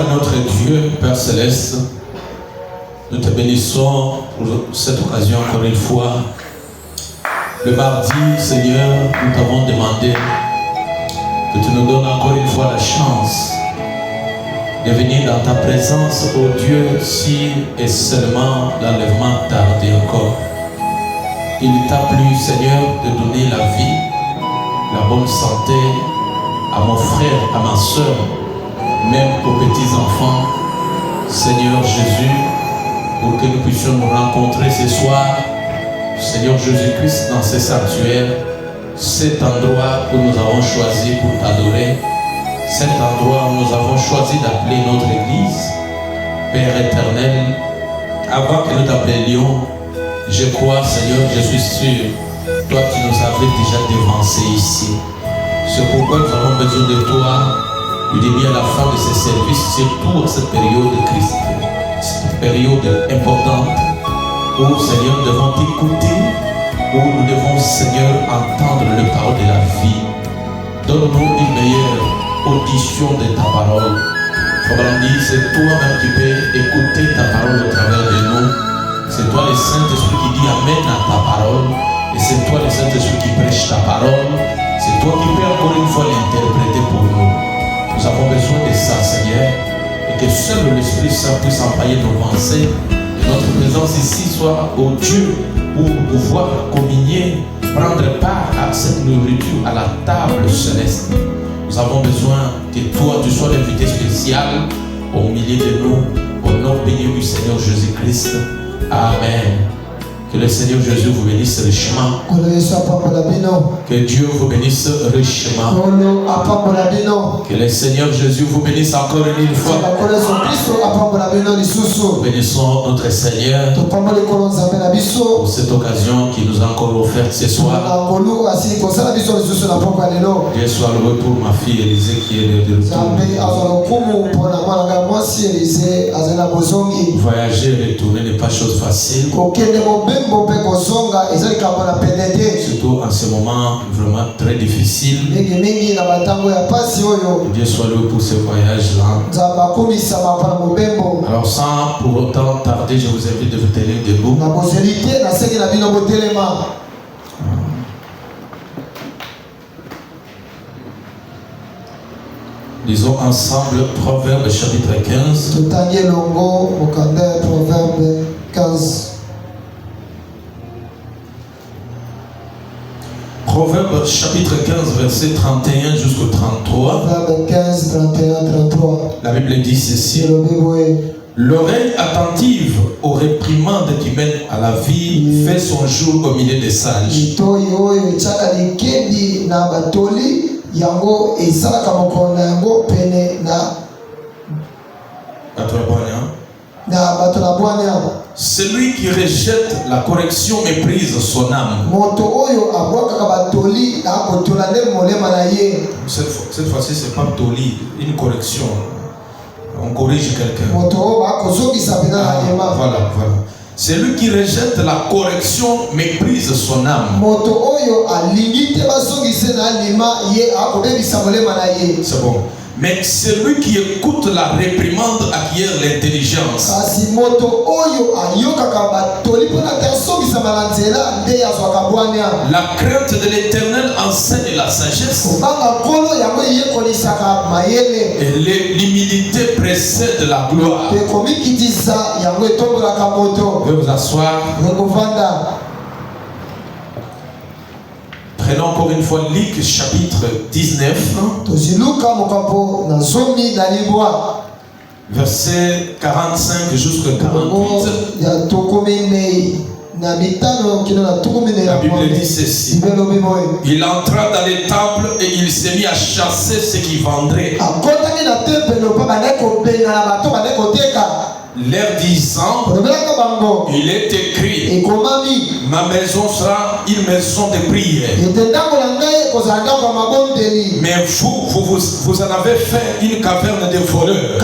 Seigneur, notre Dieu, Père Céleste, nous te bénissons pour cette occasion encore une fois. Le mardi, Seigneur, nous t'avons demandé que tu nous donnes encore une fois la chance de venir dans ta présence, ô Dieu, si et seulement l'enlèvement tardait encore. Il t'a plu, Seigneur, de donner la vie, la bonne santé à mon frère, à ma soeur, même aux petits-enfants, Seigneur Jésus, pour que nous puissions nous rencontrer ce soir, Seigneur Jésus-Christ, dans ce sanctuaire, cet endroit où nous avons choisi pour t'adorer, cet endroit où nous avons choisi d'appeler notre Église, Père éternel, avant que nous t'appelions, je crois, Seigneur, je suis sûr, toi tu nous avais déjà devancé ici. C'est pourquoi nous avons besoin de toi, du début à la fin de ce service, surtout à cette période de Christ, cette période importante où, Seigneur, nous devons t'écouter, où nous devons, Seigneur, entendre le parole de la vie. Donne-nous une meilleure audition de ta parole. C'est toi-même qui peux écouter ta parole au travers de nous. C'est toi le Saint-Esprit qui dit Amen à ta parole. Et c'est toi le Saint-Esprit qui prêche ta parole. C'est toi qui peux encore une fois l'interpréter pour nous. Nous avons besoin de ça, Seigneur. Et que seul l'Esprit Saint puisse empailler nos pensées. Et notre présence ici soit au Dieu pour pouvoir communier, prendre part à cette nourriture, à la table céleste. Nous avons besoin que toi, tu sois l'invité spécial au milieu de nous. Au nom béni du Seigneur Jésus-Christ. Amen. Que le Seigneur Jésus vous bénisse richement. Que Dieu vous bénisse richement. Que le Seigneur Jésus vous bénisse encore une fois. Nous bénissons notre Seigneur pour cette occasion qui nous a encore offerte ce soir. Dieu soit loué pour ma fille Élisée qui est de retour. Voyager et retourner n'est pas chose facile. Surtout en ce moment vraiment très difficile. Dieu soit loué pour ce voyage-là. Alors sans pour autant tarder, je vous invite de vous tenir debout. Lisons ensemble Proverbe chapitre 15. Proverbe chapitre 15, verset 31 jusqu'au 33. Proverbe 15, 31, 33. La Bible dit ceci. L'oreille attentive aux réprimandes qui mènent à la vie fait son jour au milieu des sages. Celui qui rejette la correction méprise son âme. Cette fois-ci, c'est pas toli, une correction. On corrige quelqu'un. Voilà. Celui qui rejette la correction méprise son âme. C'est bon. Mais celui qui écoute la réprimande acquiert l'intelligence. La crainte de l'Éternel enseigne la sagesse. Et l'humilité précède la gloire. Veuillez vous asseoir. Prenons encore une fois Luc chapitre 19. Verset 45 jusqu'à 48. La Bible dit ceci. Il entra dans les temples et il s'est mis à chasser ceux qui vendraient. Leur disant, il est écrit, ma maison sera une maison de prière. Mais vous en avez fait une caverne de voleurs.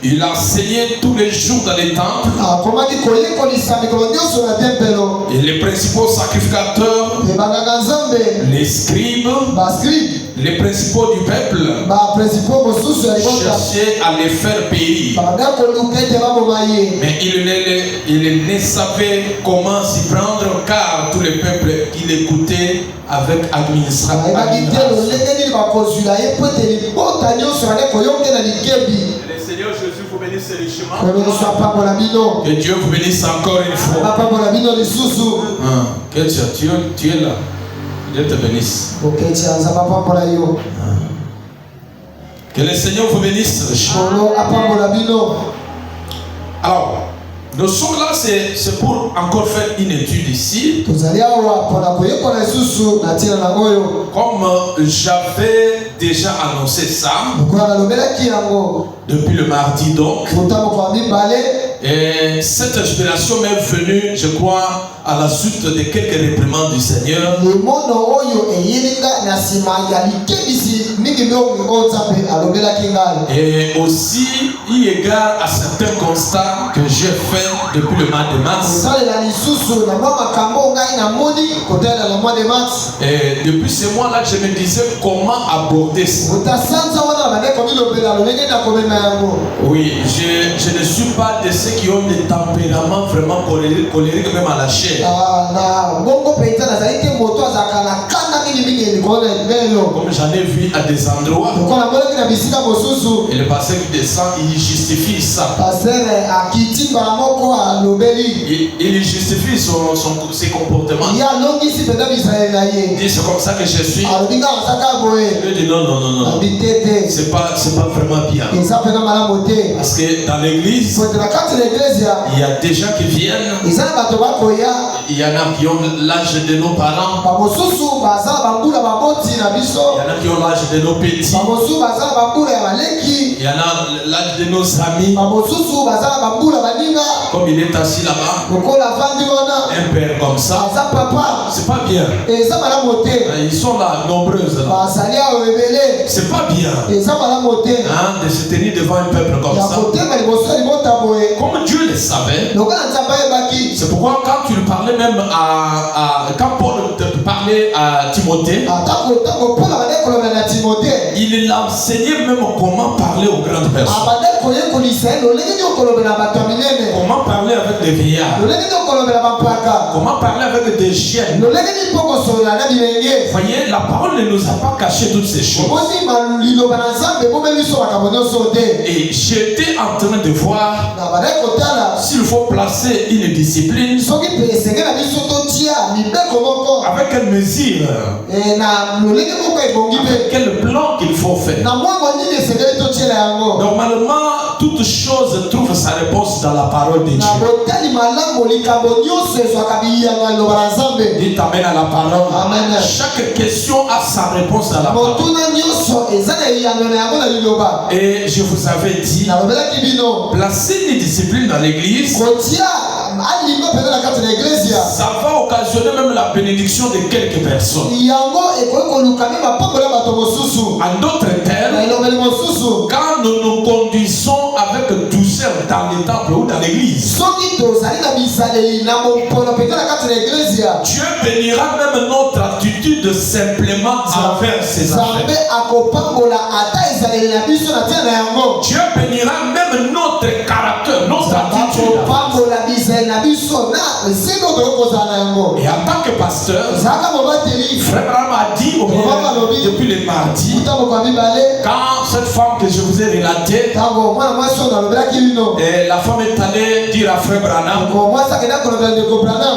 Il enseignait tous les jours dans les temples. Et les principaux sacrificateurs, les scribes, les principaux du peuple, cherchaient à les faire périr. Mais il ne savait comment s'y prendre, car tout le peuple qui l'écoutait avec admiration. Seigneur Jésus vous bénisse richement. Que Dieu vous bénisse encore une fois. Que tu es là. Dieu te bénisse. Que le Seigneur vous bénisse richement. Alors, nous sommes là, c'est pour encore faire une étude ici. Comme j'avais déjà annoncé ça depuis le mardi donc. Et cette inspiration m'est venue, je crois, à la suite de quelques réprimandes du Seigneur. Et aussi, eu égard à certains constats que j'ai faits depuis le mois de mars. Et depuis ce mois-là, je me disais comment aborder ça. Oui, je ne suis pas de ceux qui ont des tempéraments vraiment colériques même à la chair. Comme j'en ai vu à des endroits. Et le pasteur qui descend, il justifie ça. Il justifie ses comportements. Il dit c'est comme ça que je suis. Il dit non. C'est pas vraiment bien. Parce que dans l'église, il y a des gens qui viennent. Il y en a qui ont l'âge de nos parents. Il y en a qui ont l'âge de nos petits. Il y en a l'âge de nos amis. Comme il est assis là-bas, un père comme ça, c'est pas bien. Ils sont là, nombreuses là. C'est pas bien de se tenir devant un peuple comme ça. Comme Dieu le savait. C'est pourquoi quand tu parlais même quand Paul te parlait à Timothée, il enseignait même comment parler aux grandes personnes. Comment parler avec des vieillards. Comment parler avec des chiens. Voyez, la parole ne nous a pas caché toutes ces choses. Et j'étais en train de voir s'il faut placer une discipline, avec quelle mesure, avec quel plan qu'il faut faire. Normalement, toute chose trouve sa réponse dans la parole de Dieu. Dites amen à la parole. Amen. Chaque question a sa réponse dans la parole. Et je vous avais dit, placer une discipline dans l'église, ça va occasionner même la bénédiction de quelques personnes. En d'autres termes, quand nous nous conduisons avec douceur dans les temples ou dans l'église, Dieu bénira même notre attitude simplement envers ses affaires. Dieu bénira même notre caractère, notre attitude. Et en tant que pasteur, Frère Branham a dit depuis le mardi, quand cette femme que je vous ai relatée, la femme est allée dire à Frère Branham,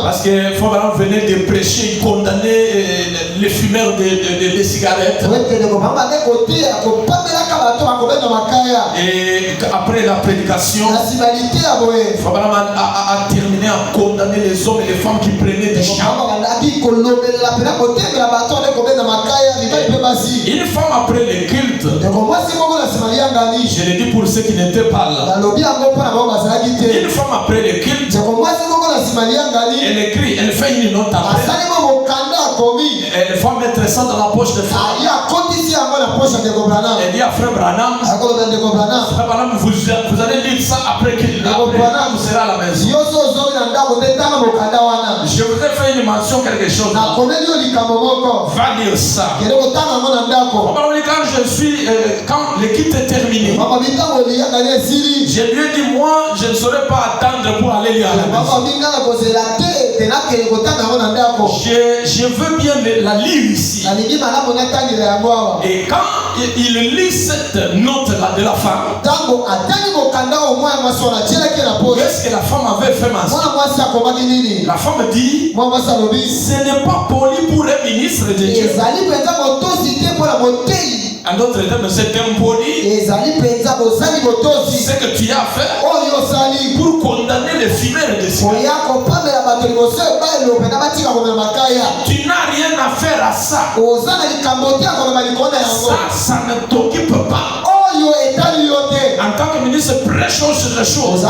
parce que Frère Branham venait de prêcher, il condamnait les fumeurs de cigarettes. Et après la prédication, Frère Branham a terminé à condamner les hommes et les femmes qui prenaient des chants. Une femme après le culte, je l'ai dit pour ceux qui n'étaient pas là, une femme après le culte, elle écrit, elle fait une note après. Elle va mettre ça dans la poche de femme. Elle dit à Frère Branham, Frère Branham, vous allez lire ça après qu'il sera à la maison. Je voudrais faire une mention quelque chose. Va dire ça. Quand l'équipe est terminée, je lui ai dit, moi, je ne saurais pas attendre pour aller lire à la maison. Je veux bien la lire ici. Et quand il lit cette note-là de la femme, qu'est-ce que la femme avait fait mention? La femme dit, ce n'est pas poli pour un ministre de Dieu. En d'autres termes, c'est impoli. Ce que tu as fait pour condamner les fumeurs de Satan. Tu n'as rien à faire à ça. Ça ne t'occupe pas. En tant que ministre, prêchons sur les choses. Ne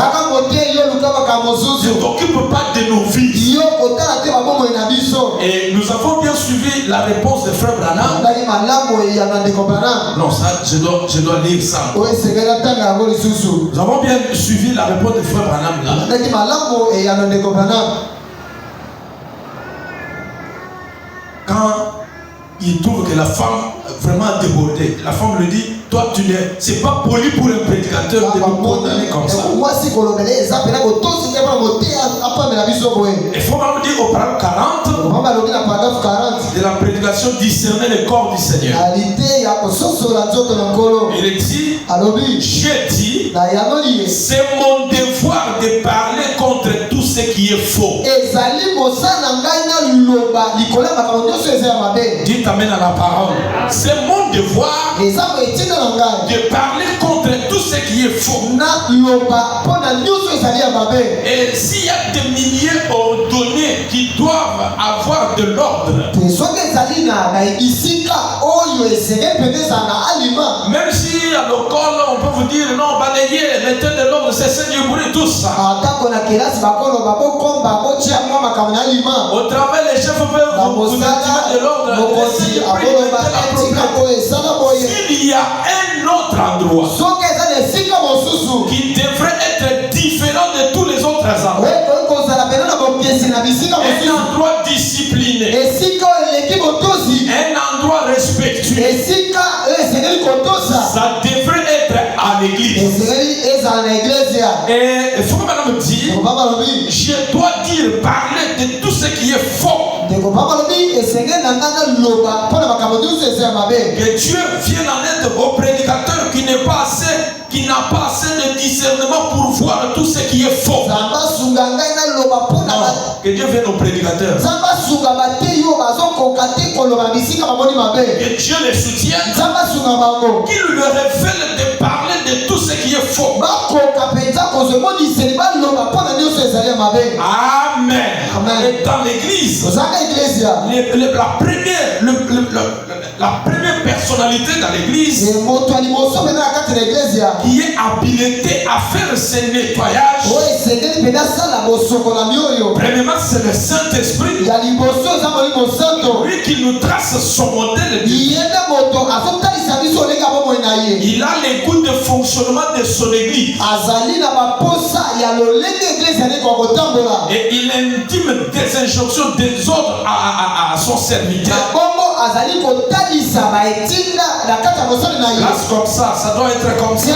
t'occupe pas de nos vies. Et nous avons bien suivi la réponse de Frère Branham. Non, ça, je dois lire ça. Nous avons bien suivi la réponse de Frère Branham là. Quand il trouve que la femme vraiment débordée, la femme lui dit, toi tu n'es, c'est pas poli pour un prédicateur de nous condamner comme ça. Il faut même dire au paragraphe 40 de la prédication, discerner le corps du Seigneur. Il dit, j'ai dit, c'est mon devoir de parler contre tout ce qui est faux. Dites amen à la parole. C'est mon devoir de parler contre tout ce qui est faux. Et s'il y a des milliers ordonnés qui doivent avoir de l'ordre, même si à l'école on peut vous dire non, balayez, mettez de l'ordre, cessez du bruit, tout ça. Au travail, les chefs peuvent vous intimer de l'ordre. S'il y a un autre endroit qui devrait être différent de tous les autres endroits, un endroit discipliné, un endroit respectueux, ça devrait être à l'église. Et il faut que madame dise, je dois dire, parler de tout ce qui est faux. Que Dieu vienne en aide au prédicateur qui n'a pas assez de discernement pour voir tout ce qui est faux. Non, que Dieu vienne au prédicateur. Que Dieu les soutienne. Qu'il lui révèle de parler de tout ce qui est faux. Amen. Et dans l'église, la première personnalité dans l'église qui est habilitée à faire ce nettoyage, premièrement c'est le Saint-Esprit. Lui qui nous trace son modèle. Il a les goûts de fonctionnement de son église. Et il intime des injonctions, des ordres à son serviteur. Place comme ça doit être comme ça.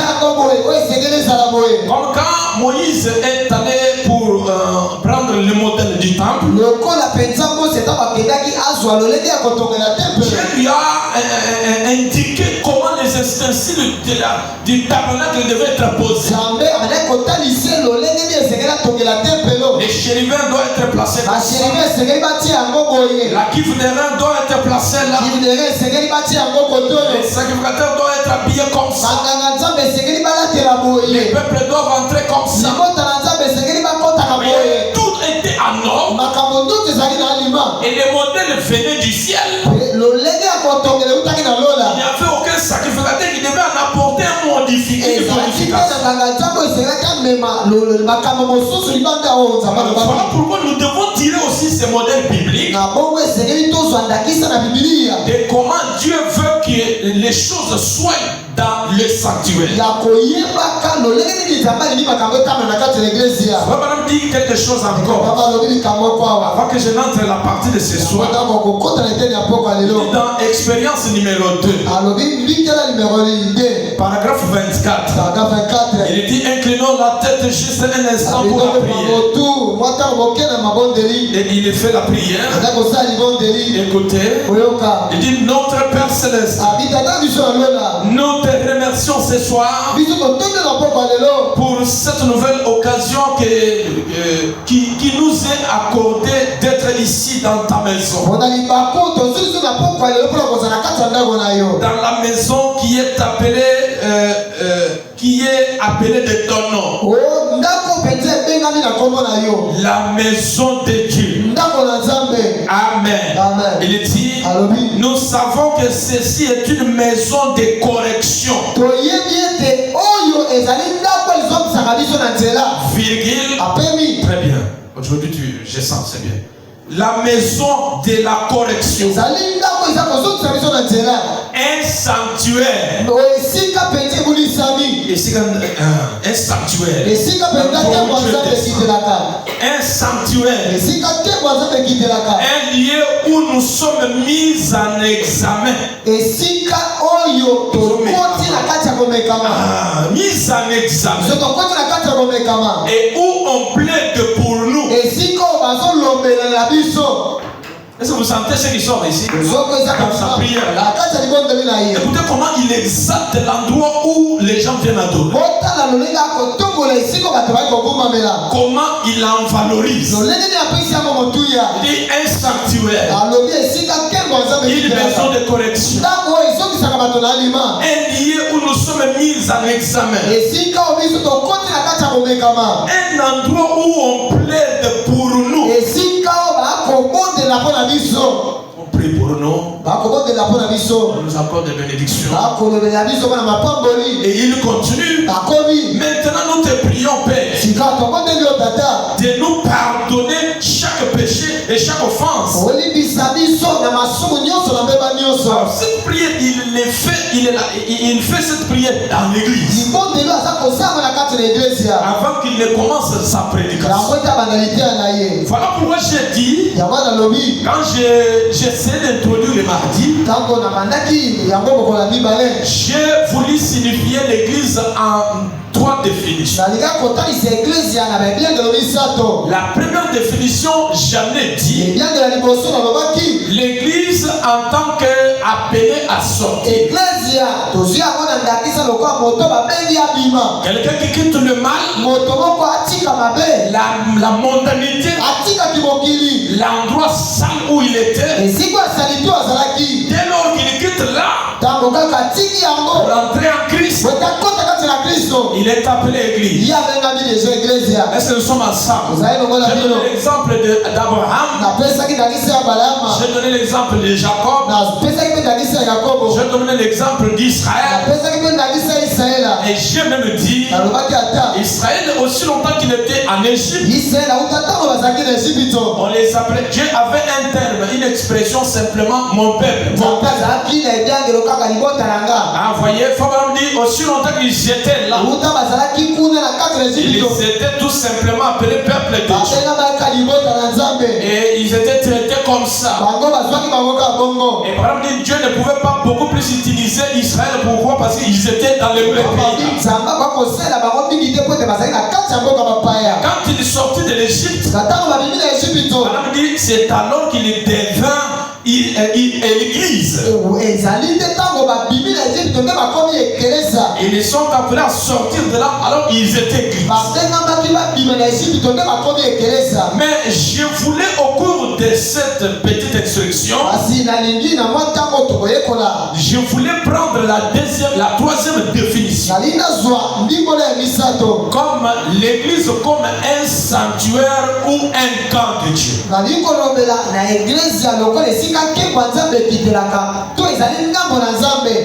Comme quand Moïse est allé pour prendre le modèle du temple, Dieu lui a indiqué comment les ustensiles du tabernacle devaient être posés. Les chérubins doivent être placés là. La cuve des reins doit être placée là. Les sacrificateurs doivent être habillés comme ça. Les peuples doivent entrer comme ça. Mais tout était en ordre. Et les modèles venaient du ciel. Il n'y avait aucun sacrificateur qui devait en apporter un modificateur. Voilà pourquoi nous devons tirer aussi ces modèles bibliques de comment Dieu veut qu'il que les choses soient dans le sanctuaire. Madame dit quelque chose encore. Avant que je n'entre la partie de ce soir. Dans expérience numéro 2. Paragraphe 24. Il dit inclinons la tête juste un instant pour la prière. Et il fait la prière. Écoutez. Il dit notre Père Céleste. Nous te remercions ce soir pour cette nouvelle occasion qui nous est accordée d'être ici dans ta maison. Dans la maison qui est appelée de ton nom. La maison de Dieu. Amen. Il dit, nous savons que ceci est une maison de correction. Virgule. Très bien. Aujourd'hui, je sens, c'est bien. La maison de la correction. Un sanctuaire. Un sanctuaire. Un sanctuaire. Un lieu où nous sommes mis en examen. Mis en examen. Et où on plaide pour nous. Est-ce que vous sentez ceux qui sont ici dans sa prière? Écoutez comment il exalte l'endroit où les gens viennent adorer. Comment il en valorise. Il dit un sanctuaire. Une maison de correction. Un lieu où nous sommes mis en examen. Un endroit où on plaide pour nous. On prie pour nous. On nous apporte des bénédictions. Et il continue. Maintenant nous te prions, Père, de nous pardonner chaque péché et chaque offense. Alors, cette prière, il fait cette prière dans l'église. Avant qu'il ne commence sa prédication. Voilà pourquoi j'ai dit, quand j'essaie d'introduire le mardi, j'ai voulu signifier l'église en 3 définitions. La première définition, j'en ai dit, l'église en tant qu'appelée à sortir. Quelqu'un qui quitte le mal, la mondanité, l'endroit sale où il était, dès lors qu'il quitte là, pour entrer en Christ, il est appelé église. Est-ce que nous sommes ensemble? J'ai donné l'exemple d'Abraham. J'ai donné l'exemple de Jacob. J'ai donné l'exemple d'Israël. Et j'ai même dit Israël, aussi longtemps qu'il était en Égypte, on les appelait. Dieu avait un terme, une expression simplement mon peuple. Mon peuple. Ah, voyez, Fabraham dit aussi longtemps qu'ils étaient là, ils étaient tout simplement appelés peuple de Dieu. Et ils étaient traités comme ça. Et Abraham dit Dieu ne pouvait pas beaucoup plus utiliser Israël. Pourquoi? Parce qu'ils étaient dans le pays. Quand il est sorti de l'Égypte, Abraham dit c'est alors qu'il devint l'église. Ils sont appelés à sortir de là alors ils étaient église. Mais je voulais au cours de cette petite instruction, je voulais prendre la troisième définition. Comme l'église comme un sanctuaire ou un camp de Dieu.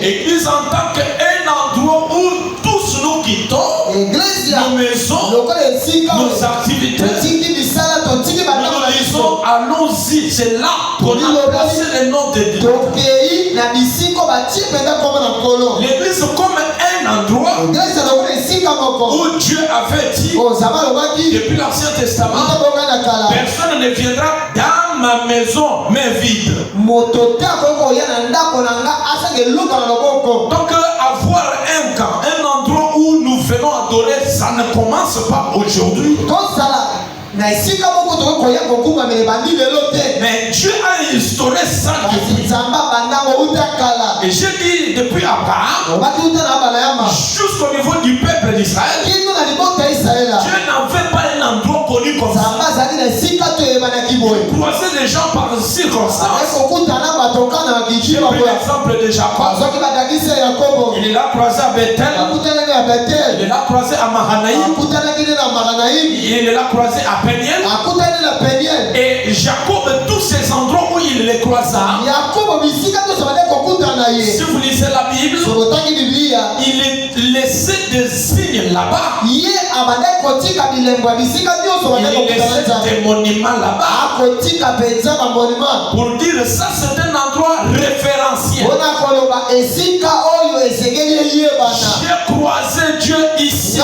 Église en tant qu'un endroit où tous nous quittons, nos maisons, nos activités, nous disons allons-y, c'est là qu'on a placé le nom de Dieu. L'église comme un endroit où Dieu avait dit depuis l'Ancien Testament, personne ne viendra dans ma maison mais vide. Donc avoir un camp, un endroit où nous venons adorer, ça ne commence pas aujourd'hui. Mais Dieu a instauré ça depuis. Et j'ai dit depuis Abraham jusqu'au niveau du peuple d'Israël, Dieu n'avait pas un endroit connu comme ça. Il croisait les gens par circonstance. J'ai pris l'exemple de Jacob. Il est là croisé à Bethel. Il est là croisé à Mahanaïm. Il est là croisé à Peniel. Et Jacob, tous ces endroits où il les croisa, si vous lisez la Bible, il laissait des signes là-bas. Il laissait des monuments là-bas. Pour dire ça, c'est un endroit référentiel. J'ai croisé Dieu ici.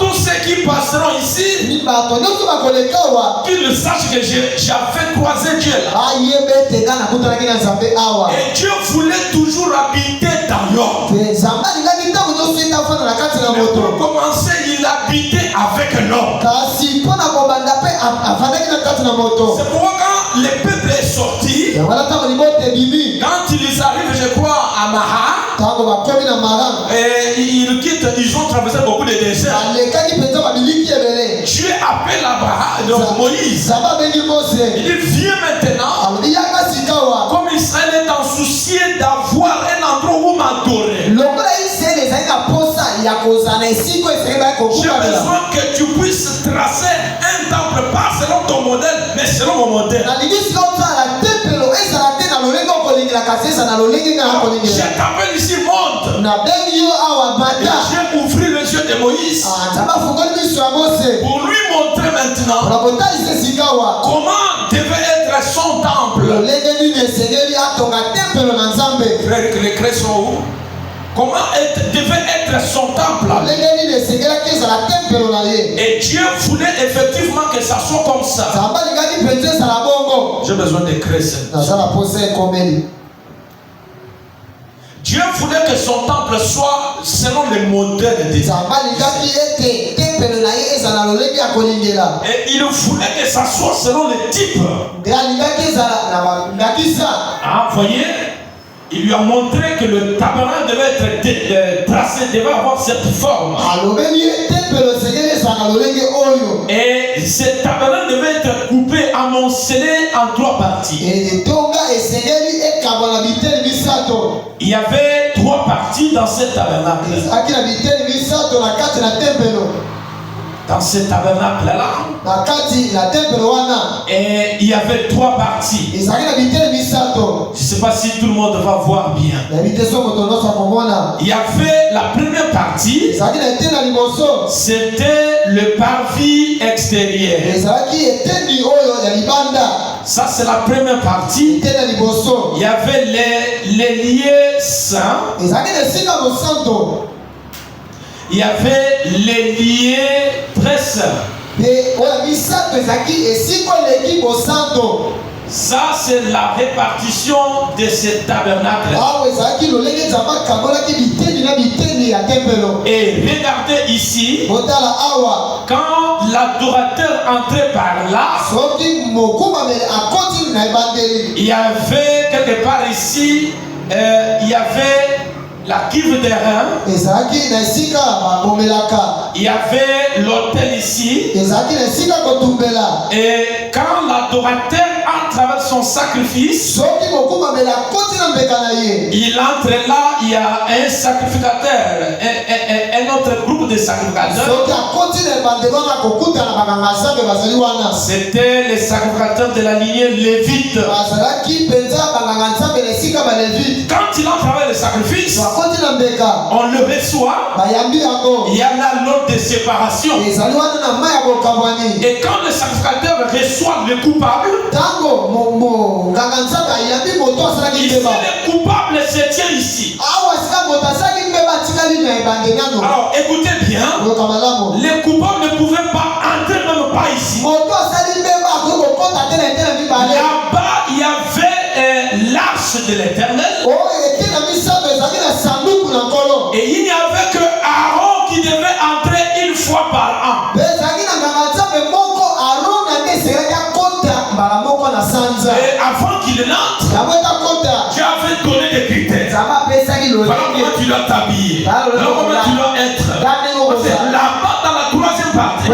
Tous ceux qui passeront ici, qu'ils sachent que j'avais croisé Dieu là. Et Dieu voulait toujours habiter dans l'homme. Pour commencer, il habitait avec un homme. C'est pourquoi quand le peuple est sorti, quand ils arrivent, je crois, à Maha, et ils ont traversé beaucoup de déserts. Dieu appelle Abraham, donc Moïse. Il dit, viens maintenant. Comme Israël est en souci d'avoir un endroit où m'adorer. J'ai besoin que tu puisses tracer un temple, pas selon ton modèle, mais selon mon modèle. Je t'appelle ici, monte. Et j'ai ouvert les yeux de Moïse pour lui montrer maintenant comment devait être son temple. Les clés sont où? Comment devait être son temple? Et Dieu voulait effectivement que ça soit comme ça. J'ai besoin de créer. Dieu voulait que son temple soit selon le modèle des hommes. Et il voulait que ça soit selon le type. Ah, voyez, il lui a montré que le tabernacle devait être tracé, devait avoir cette forme. Et ce tabernacle devait être coupé, amoncelé en 3 parties. Il y avait 3 parties dans ce tabernacle. Dans ce tabernacle-là, et il y avait 3 parties. Je ne sais pas si tout le monde va voir bien. Il y avait la première partie, c'était le parvis extérieur. Ça, c'est la première partie. Il y avait les lieux saints. Il y avait les lieux très saints. Ça, c'est la répartition de ce tabernacle. Et regardez ici, quand l'adorateur entrait par là, il y avait quelque part ici, il y avait la cuve des reins. Il y avait l'autel ici. Et quand l'adorateur entre avec son sacrifice, il entre là, il y a un sacrificateur, un autre groupe de sacrificateurs. C'était les sacrificateurs de la lignée lévite. Quand il entre avec le sacrifice, on le reçoit. Il y a là l'autre de séparation. Et quand le sacrificateur reçoit le coupable, il sait le coupable se tient ici. Alors écoutez bien, les coupables ne pouvaient pas entrer même pas ici. Là-bas, il y avait l'arche de l'Éternel. Et il n'y avait que Aaron qui devait entrer une fois par an. Et avant qu'il entre, tu avais donné des critères. Voilà comment tu dois t'habiller. Voilà comment tu dois être. Là-bas, dans la troisième partie,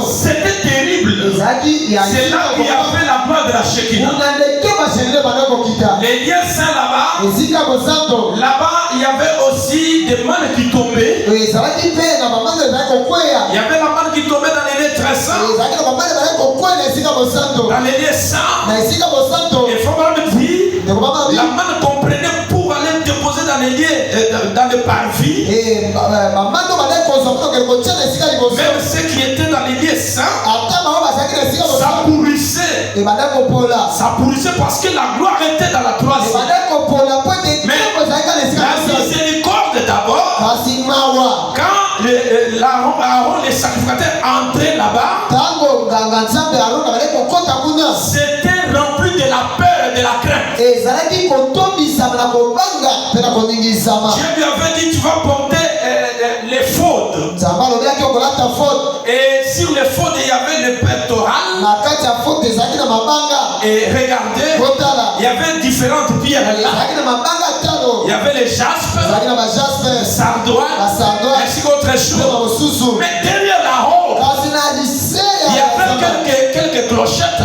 c'était terrible. C'est là qu'il y avait la peur de la Shekinah. Les liens saints là-bas, il y avait aussi des mannes qui tombaient. Il y avait la manne qui tombait dans les lieux très saints. Dans les lieux saints. Et il faut me dire, la manne qu'on prenait pour aller déposer dans les lieux, dans le parvis. Même ceux qui étaient dans les lieux saints, ça pourrissait. Ça pourrissait parce que la gloire était dans la troisième. Mais la miséricorde d'abord, quand Aaron, les sacrificateurs, entraient là-bas, c'était rempli de la peur et de la crainte. Dieu lui avait dit, tu vas porter les fautes. Et sur les fautes, il y avait le pectoral. Et regardez, il y avait différentes pierres là. Il y avait les jaspes, le sardoine, ainsi qu'autre chose. Mais derrière la robe, il y avait quelques clochettes.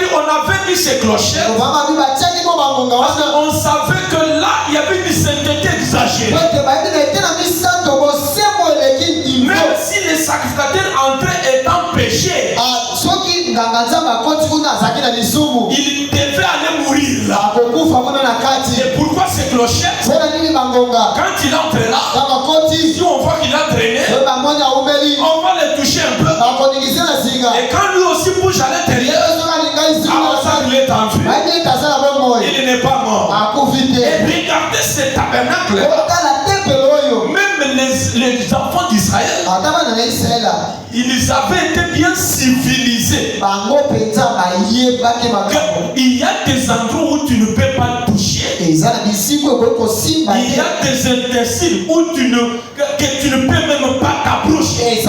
On avait mis ces clochettes parce qu'on savait que là, il y avait une sainteté exagérée. Même si les sacrificateurs entraient étant péchés, il devait aller mourir là. Et pourquoi ces clochettes? Quand il entre là, si on voit qu'il a traîné, on va le toucher un peu. Et quand lui aussi bouge à l'intérieur, alors ça il est en vue. Il n'est pas mort. Et regardez ce tabernacle. Même les enfants d'Israël, ils avaient été bien civilisés. Il y a des endroits où tu ne peux pas toucher. Il y a des interstices où tu ne peux même pas t'approcher.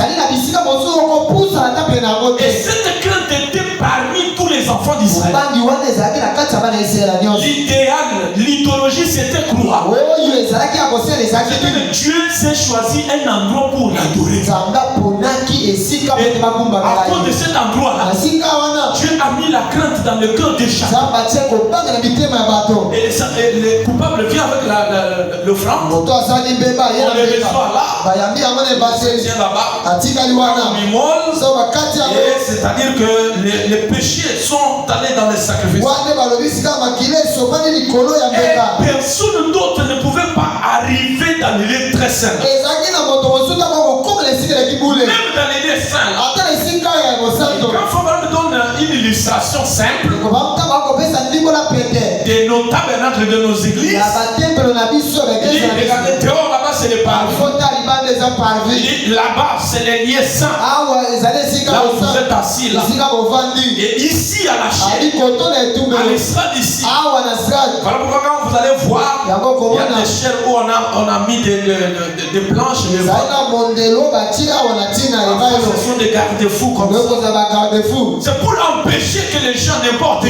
Et cette crainte était parmi tous les enfants d'Israël. L'idéal, l'idéologie, c'était croire. Dieu s'est choisi un endroit pour l'adorer. Et à cause de cet endroit-là, Dieu a mis la crainte dans le cœur de chacun. Et le coupable vient avec l'offrande. On le reçoit là. C'est là-bas. C'est-à-dire que les péchés sont allés dans les sacrifices. Et personne d'autre ne pouvait pas arriver dans les lieux très saints. Même dans les lieux saints. Quand Fabien me donne une illustration simple de nos tabernacles, de nos églises, regardez dehors là-bas c'est les parvis. Là-bas c'est les lieux saints. Là où vous êtes assis là. Et ici à la chair, à l'estrade ici. Voilà pourquoi quand vous allez voir, il y a des chairs où on a mis des planches. Ce sont des garde-fous comme ça. C'est pour empêcher que les gens n'importe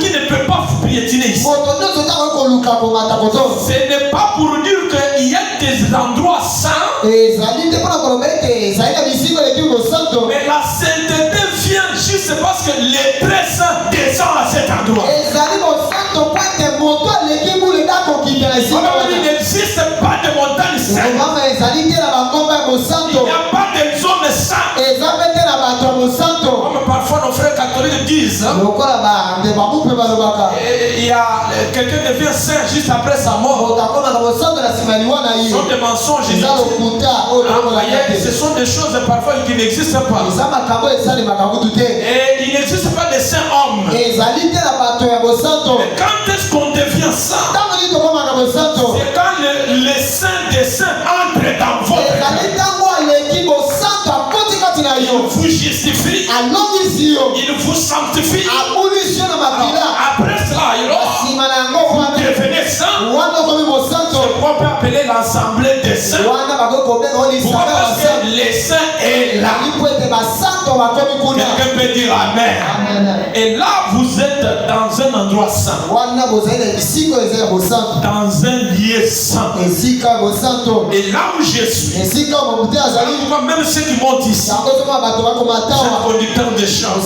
qui ne peut pas piétiner ici. Ce n'est pas pour dire qu'il y a des endroits saints, mais la sainteté vient juste parce que les très saints descendent à cet endroit. Il n'existe pas de montagne sainte. Il n'y a pas de zone sainte. Comme parfois nos frères catholiques disent, il y a quelqu'un devient saint juste après sa mort. Ce sont des mensonges inutiles. Ce sont des choses parfois qui n'existent pas. Et il n'existe pas de saints hommes. Mais quand est-ce qu'on devient saint? C'est quand le saint des saints entre dans votre cœur. Il vous justifie. Il vous sanctifie. Après cela, vous devenez saint. On peut appeler l'assemblée des saints. Pourquoi? Parce que les saints est là. Quelqu'un peut dire Amen. Et là, vous êtes dans un endroit saint. Dans un lieu saint. Et là où je suis, même ceux qui montent ici, conducteur de chants,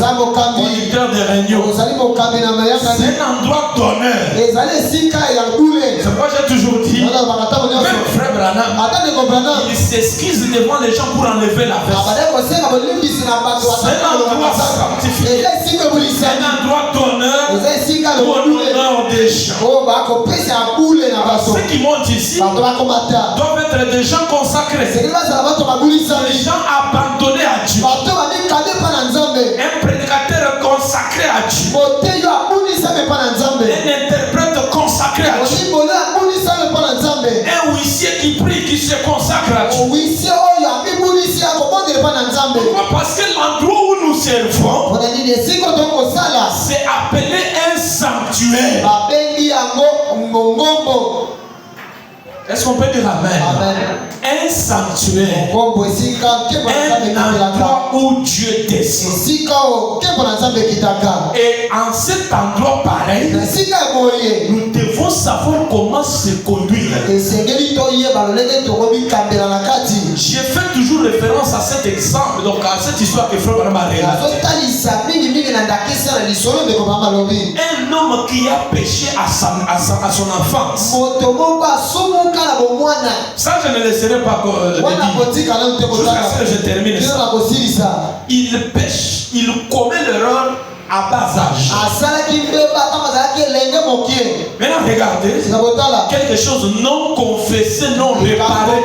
conducteur de réunions, c'est un endroit d'honneur. C'est pourquoi j'ai toujours dit, même frère Branham, il s'excuse devant les gens pour enlever la veste. C'est un endroit sanctifié. C'est un endroit d'honneur pour l'honneur des gens. Ceux qui montent ici doivent être des gens consacrés, des gens abandonnés à Dieu. Un prédicateur consacré à Dieu. Un interprète consacré à Dieu. Un huissier qui prie, qui se consacre à Dieu. Pourquoi? Parce que l'endroit où nous servons, c'est appelé un sanctuaire. Est-ce qu'on peut dire Amen? Un sanctuaire. Un endroit où Dieu descend. Et en cet endroit pareil, nous devons savoir comment se conduire. J'ai fait toujours référence à cet exemple, donc à cette histoire que Frère Branham a relatée. Un homme qui a péché à son enfance. Ça, je ne laisserai pas le dire. Jusqu'à ce que je termine ça. Il pêche, il commet l'erreur à bas âge. Maintenant, regardez. Quelque chose non confessé, non réparé.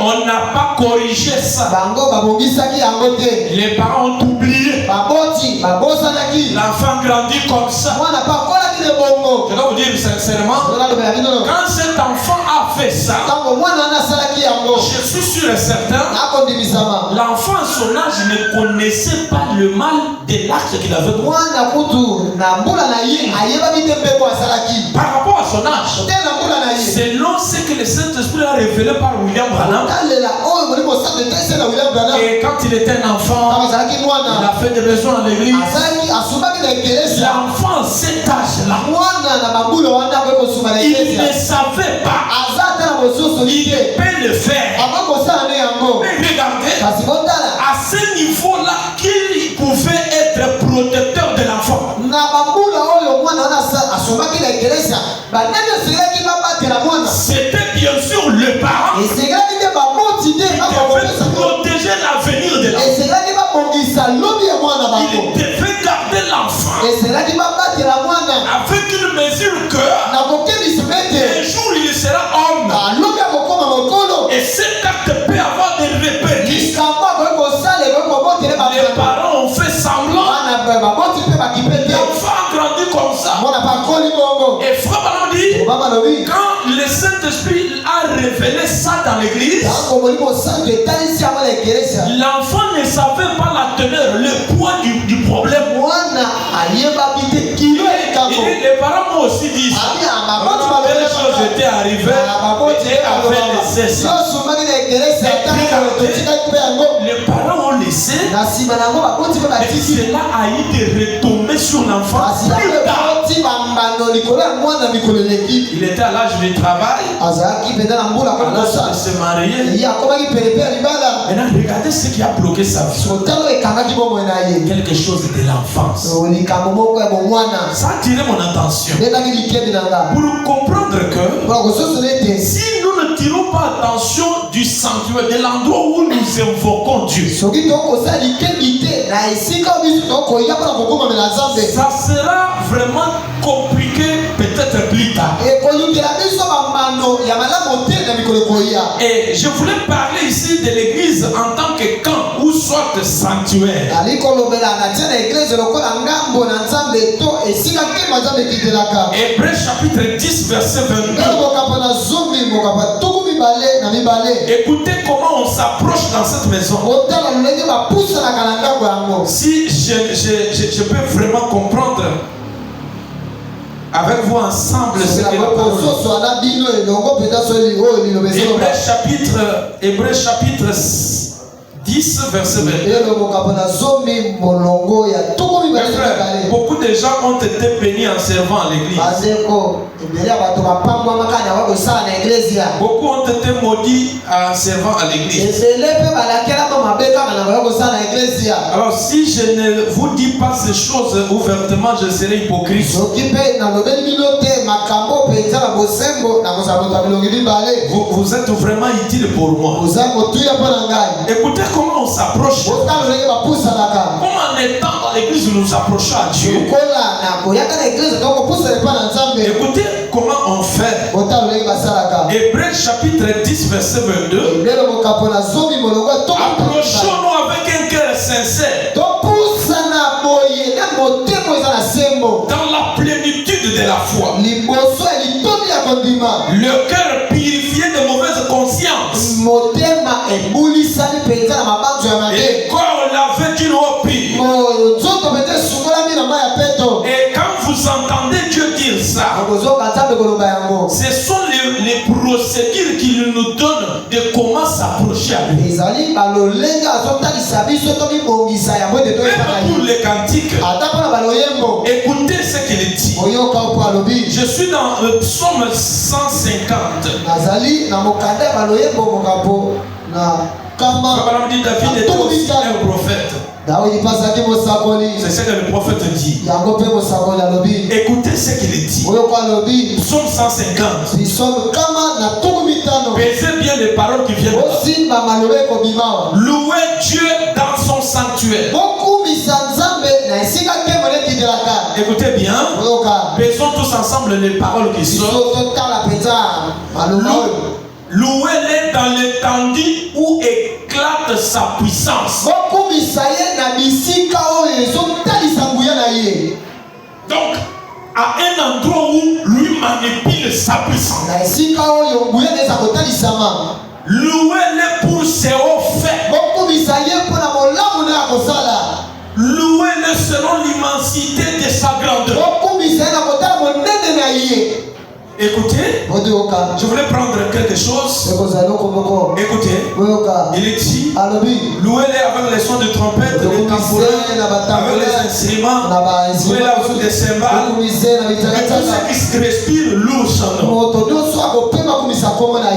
On n'a pas corrigé ça. Les parents ont oublié. L'enfant grandit comme ça. Je dois vous dire sincèrement, quand cet enfant a fait ça, je suis sûr et certain, l'enfant à son âge ne connaissait pas le mal de l'acte qu'il avait commis. Par rapport à son âge, selon ce que le Saint-Esprit a révélé par William Branham, et quand il était un enfant, il a fait des besoins à l'église. L'enfant à cet âge-là, il ne savait pas. Il peut le faire. Mais regardez, à ce niveau-là, qu'il pouvait être protecteur de l'enfant. C'était bien sûr le parent qui devait protéger l'avenir de l'enfant. Il devait garder l'enfant avec une mesure que un jour il sera homme. Et cet acte peut avoir des répercussions. Les parents ont fait semblant. L'enfant a grandi comme ça. Et Frère Branham dit, quand le Saint-Esprit a révélé ça dans l'église, l'enfant ne savait pas la teneur, le poids du problème. Les parents m'ont aussi dit ça. Telle chose était arrivée et avait laissé ça. Les parents ont laissé. Et cela a eu des retombées sur l'enfant. Il était à l'âge du travail, à l'âge de se marier. Maintenant, regardez ce qui a bloqué sa vie. Quelque chose de l'enfance. Ça a attiré mon attention. Pour comprendre que si nous ne tirons pas attention du sanctuaire, de l'endroit où nous invoquons Dieu, Ça sera vraiment compliqué peut-être plus tard. Et je voulais parler ici de l'église en tant que camp ou soit sanctuaire. Hébreux chapitre 10 verset 22. Écoutez comment on s'approche dans cette maison. Si je peux vraiment comprendre avec vous ensemble ce que la parole. Hébreux chapitre 10 verset 22. Beaucoup de gens ont été bénis en servant à l'église. Beaucoup ont été maudits en servant à l'église. Alors si je ne vous dis pas ces choses ouvertement, je serai hypocrite. Vous êtes vraiment utile pour moi. Écoutez comment on s'approche. Comment en étant dans l'église nous nous approchons à Dieu. Écoutez comment on fait. Hébreux chapitre 10 verset 22. Approchons-nous avec un cœur sincère. Dans la plénitude de la foi. Le cœur purifié de mauvaise conscience. Et corps lavé d'une eau pure. Et quand vous entendez Dieu dire ça, ce sont les procédures qu'il nous donne de comment s'approcher à lui. Même pour les cantiques, écoutez ce qu'il dit. Je suis dans le psaume 150. David était aussi un prophète. C'est ce que le prophète dit. Écoutez ce qu'il dit. Psaume 150. Pesez bien les paroles qui viennent. Louez Dieu dans son sanctuaire. Écoutez bien. Pesons tous ensemble les paroles qui sortent. Louez-les dans l'étendue où éclate sa puissance. Donc, à un endroit où lui manipule sa puissance. Louez-les pour ses hauts faits. Louez-les selon l'immensité de sa grandeur. Écoutez, je voulais prendre quelque chose. Écoutez, il dit louez-les avec les sons de trompette, les tambourins, avec les instruments, louez-les avec les cymbales, et tout ce qui respire loue son nom.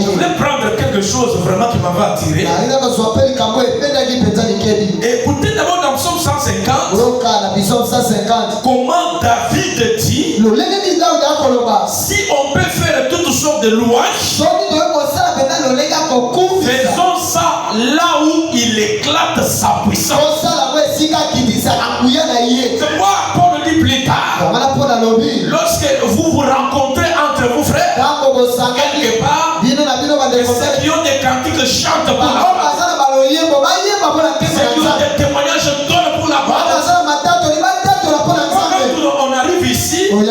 Je voulais prendre quelque chose vraiment qui m'avait attiré. Écoutez d'abord dans Psaume 150 comment David dit si on peut faire toutes sortes de louanges, faisons ça là où il éclate sa puissance. C'est moi Paul dit plus tard, lorsque vous vous rencontrez entre vous frères quelque part, et ceux qui ont des cantiques chantent pour la gloire, ceux qui ont des témoignages donnent pour la gloire. Quand on arrive ici, quelqu'un a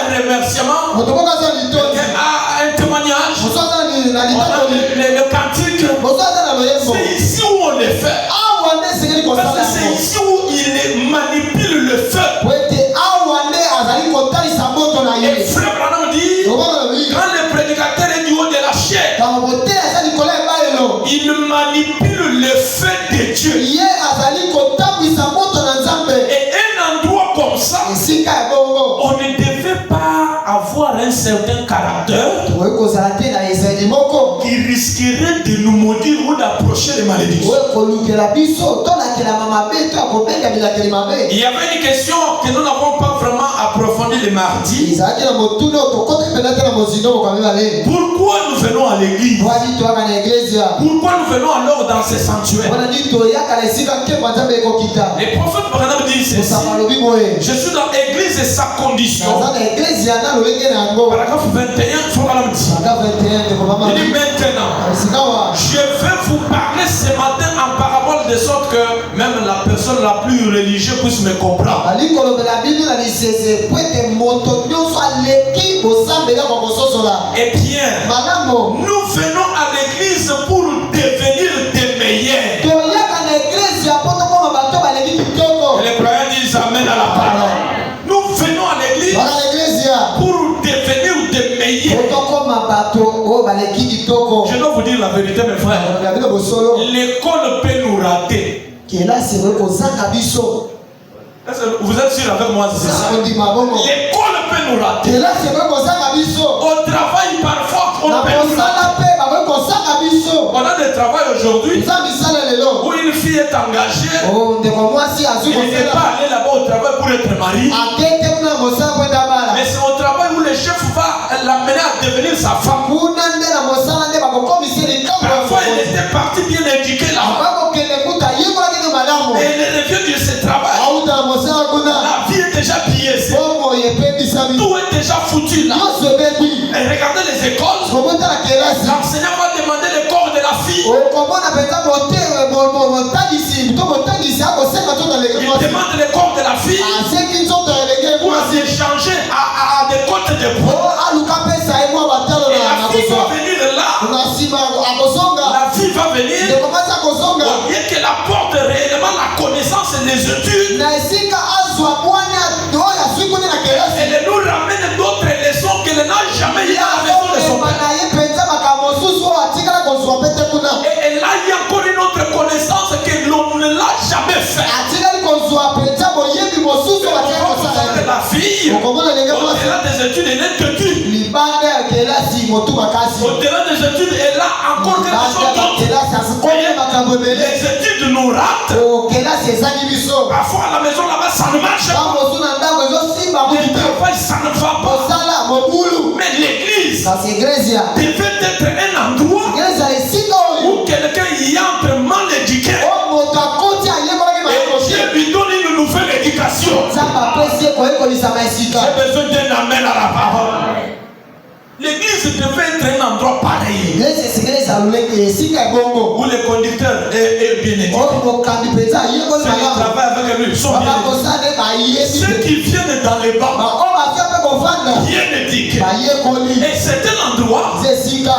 un remerciement, quelqu'un a un témoignage, le cantique, c'est ici où on les fait. Parce que c'est ici où il manipule le feu. Et frère Branham dit, quand le prédicateur est du haut de la chair, il manipule le feu de Dieu. Et un endroit comme ça, on ne devait pas avoir un certain caractère qui risquerait de nous maudire ou d'approcher les malédictions. Il y avait une question que nous n'avons pas vraiment approfondi, les mardi. Pourquoi nous venons à l'église? Pourquoi nous venons alors dans ces sanctuaires? Les prophètes Branham disent ceci. Je suis dans l'église et sa condition. Paragraphe 21, Branham dit. Il dit maintenant, je vais vous parler ce matin en parabole de sorte que même la personne la plus religieuse puisse me comprendre. Eh bien, nous venons à l'église pour devenir des meilleurs. Et les croyants disent amen à la parole. Nous venons à l'église pour devenir des meilleurs. Je dois vous dire la vérité, mes frères. L'école peut nous rater. Vous êtes sûr avec moi, c'est ça? L'école peut nous rater. Au travail, parfois, on peut nous rater. On a des travail aujourd'hui où une fille est engagée. Elle n'est pas allée là-bas au travail pour être mariée. Mais c'est au travail où le chef va l'amener à devenir sa femme. Parfois, elle était partie bien éduquée là-bas. Et elle revient de ce travail. La vie est déjà biaisée. Tout est déjà foutu là. Et regardez les écoles. L'enseignant va demander le corps de la fille. Il demande le corps de la fille pour s'échanger à des côtes de bois. Et la fille va venir là. La fille va venir. Au lieu qu'elle apporte réellement la connaissance et les études, elle nous ramène d'autres leçons qu'elle n'a jamais eu à la maison de son père. Et elle a eu encore une autre connaissance que l'on ne l'a jamais fait. La fille, au-delà des études, elle est têtue. Au-delà des études, elle a encore quelque chose d'autre. Les études nous ratent. Parfois à la maison là-bas, ça ne marche pas. Le travail, ça ne va pas. Mais l'église devait être un endroit où quelqu'un y entre mal éduqué. Et Dieu lui donne une nouvelle éducation. J'ai besoin d'un amen à la parole. L'église devait être un endroit pareil où les conducteurs est bien éduqués. Ceux qui travaillent avec lui sont bien éduqués. Ceux qui viennent dans les bancs bien éduqués. Et c'est un endroit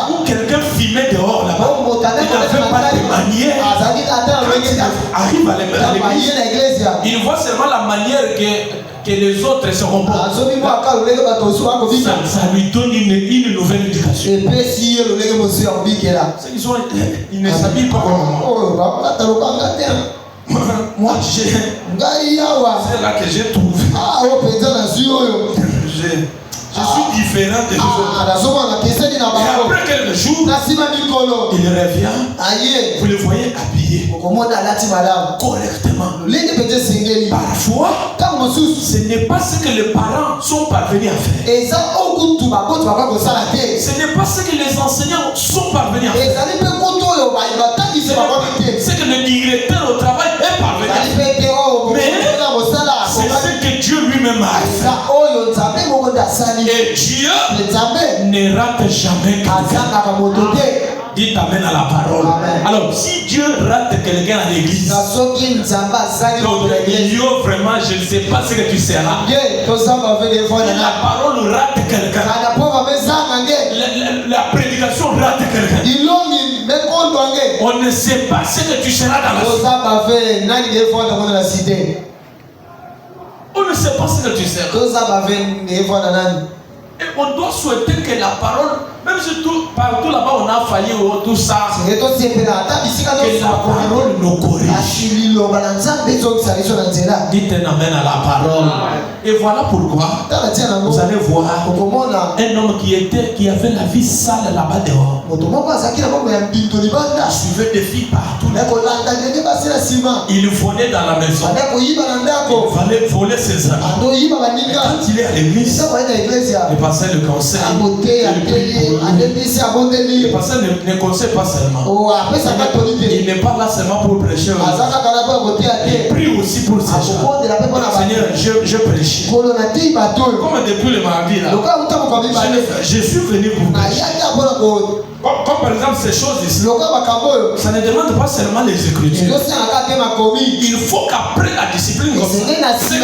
où quelqu'un filmait dehors là-bas. Il n'avait pas de manière. Arrive à l'église. Il voit seulement la manière que les autres se comportent. Ça lui donne une nouvelle éducation. Ils ne s'habillent pas comme moi. C'est là que j'ai trouvé. Je suis différent des autres. Et après quelques jours, il revient. Vous le voyez habillé correctement. Parfois, ce n'est pas ce que les parents sont parvenus à faire. Ce n'est pas ce que les enseignants sont parvenus à faire. Ce que le directeur au travail est parvenu à faire. Mais c'est ce que Dieu lui-même a fait. Et Dieu ne rate jamais quelqu'un. Dites amen à la parole. Amen. Alors, si Dieu rate quelqu'un à l'église, vraiment, je ne sais pas ce que tu seras. Si la parole rate quelqu'un, la prédication rate quelqu'un, on ne sait pas ce que tu seras dans la cité. On ne sait pas ce que tu seras. Et on doit souhaiter que la parole, Même si partout là-bas on a failli tout ça, que la parole nous corrige. Dites un amen à la parole. Et voilà pourquoi vous allez voir un homme qui avait la vie sale là-bas dehors. Il suivait des filles partout. Il volait dans la maison. Il fallait voler ses amis. Quand il est à l'église, le pasteur le conseille. Le pasteur ne conseille pas seulement. Il n'est pas là seulement pour prêcher. Il prie aussi pour ces gens. Seigneur, je prêche. Comme depuis le mardi là, je suis venu pour prêcher. Comme par exemple ces choses ici, ça ne demande pas seulement les écritures. Il faut qu'après la discipline comme ça, il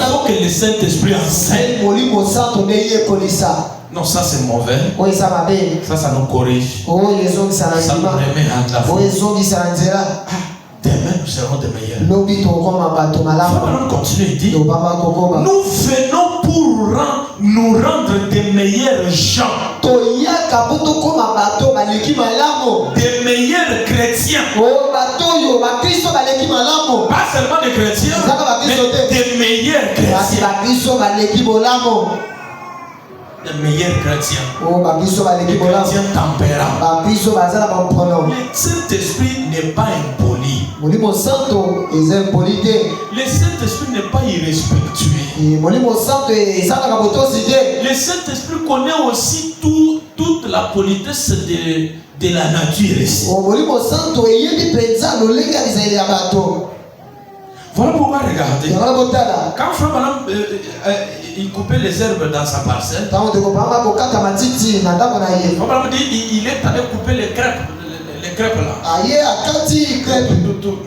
faut que le Saint-Esprit enseigne. Non, ça c'est mauvais. Ça nous corrige. Ça nous remet à la foi. Demain nous serons des meilleurs. On continue et dit, nous venons pour nous rendre des meilleurs gens. Des meilleurs chrétiens. Pas seulement des chrétiens, mais des meilleurs chrétiens. Des meilleurs chrétiens. Des chrétiens tempérants. Le Saint-Esprit n'est pas impoli. Le Saint-Esprit n'est pas irrespectueux. Le Saint-Esprit connaît aussi toute la politesse de la nature ici. Voilà pourquoi regardez. Quand Frère Branham il coupait les herbes dans sa parcelle, Frère Branham dit il est allé couper les crêpes. Les crêpes là.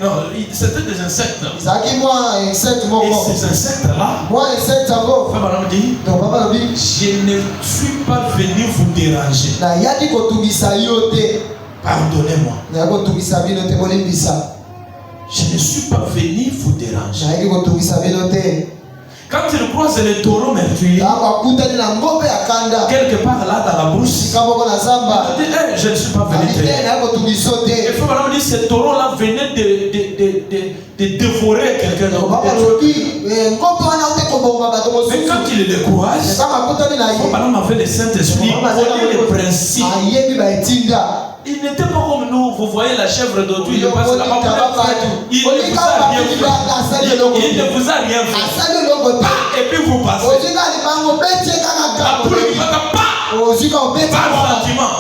Non, c'était des insectes. Et ces insectes là, Frère Branham dit, je ne suis pas venu vous déranger. Pardonnez-moi. Je ne suis pas venu vous déranger. Quand il croise les taureaux meurtriers, quelque part là dans la brousse, il dit hey, je ne suis pas venu te déranger. Et Frère Branham dit ces taureaux là venaient de dévorer quelqu'un d'autre. Mais quand il les croise, Frère Branham avait le Saint-Esprit, il les principes. Il n'était pas comme nous, vous voyez la chèvre d'autrui, il passe là-bas. Il ne vous a rien fait. Et puis vous passez. La poule qui va pas. Pas sentiment.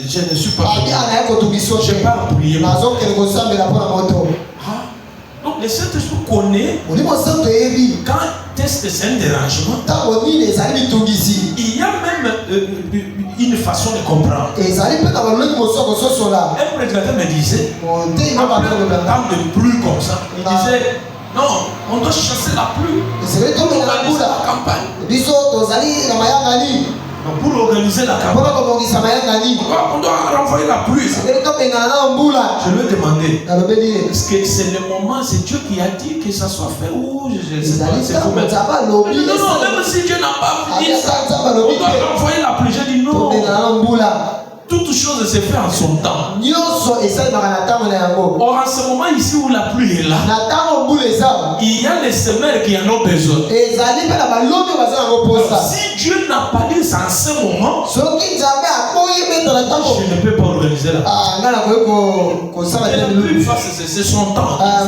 Je ne suis pas venu. Je n'ai pas prié. Donc le Saint-Esprit connaît quand est-ce que c'est un dérangement. Il y a même une façon de comprendre. Un prédicateur me disait, après un temps de pluie comme ça, il disait, non, on doit chasser la pluie pour organiser la campagne. Pour organiser la campagne, on doit renvoyer la pluie. Je lui ai demandé, est-ce que c'est le moment, c'est Dieu qui a dit que ça soit fait ou je ne sais pas, c'est vous-même. Non, même si Dieu n'a pas dit ça, on doit renvoyer la pluie. J'ai dit non. Toute chose se fait en son temps. Or, en ce moment ici où la pluie est là, il y a les semeurs qui en ont besoin. Alors, si Dieu n'a pas dit ça en ce moment, je ne peux pas organiser la pluie. La pluie, c'est son temps. Alors,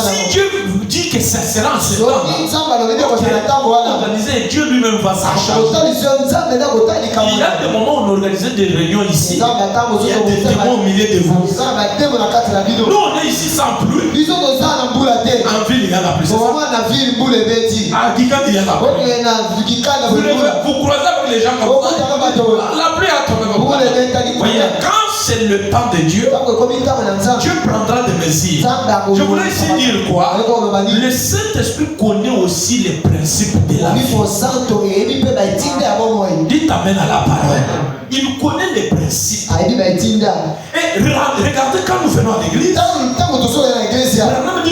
si Dieu vous dit que ça sera en ce temps, organiser, Dieu lui-même va s'en charger. Il y a des moments où on organisait des réunions ici. Il y a des témoins au milieu de vous. Nous on est ici sans pluie. En ville il y a la pluie. À Gikad il y a la pluie. Vous croisez avec les gens comme ça. La pluie a tombé comme ça. Voyez, quand c'est le temps de Dieu, Dieu prendra des mesures. Je voulais ici dire quoi? Le Saint-Esprit connaît aussi les principes de la vie. Dites amen à la parole. Il connaît les principes. Et regardez quand nous venons à l'église,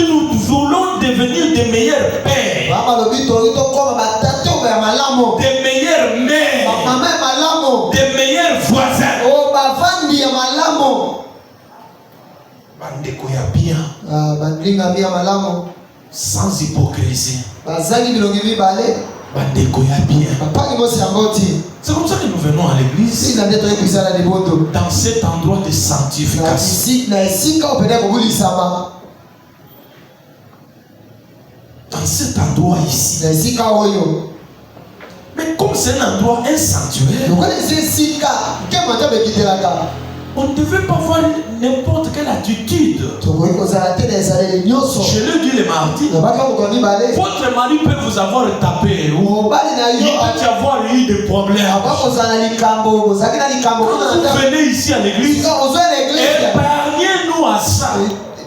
nous voulons devenir des meilleurs pères. bandinga bia malamu sans hypocrisie. bazangi bilongi mibale Bandeko ya bien. bapangi mosi yango ti. C'est comme ça que nous venons à l'église. Sina nde toyebisa na libondo Dans cet endroit de sanctification. na esika opene kobulisama Dans cet endroit ici. na esika oyo. Mais comme c'est un endroit, un sanctuaire, lokola eza esika nke mata bekitelaka on ne devait pas voir n'importe quelle attitude. tokoki kozala te na ezaleli nyonso. Je le dis le mardi. nabaki mokolo mibale Votre mari peut vous avoir tapé ou mobali na il yo peut y avoir eu des problèmes. aba kozala na likambo kozalaki na likambo Quand vous venez ici à l'église, ozwa na eglise épargnez-nous à ça.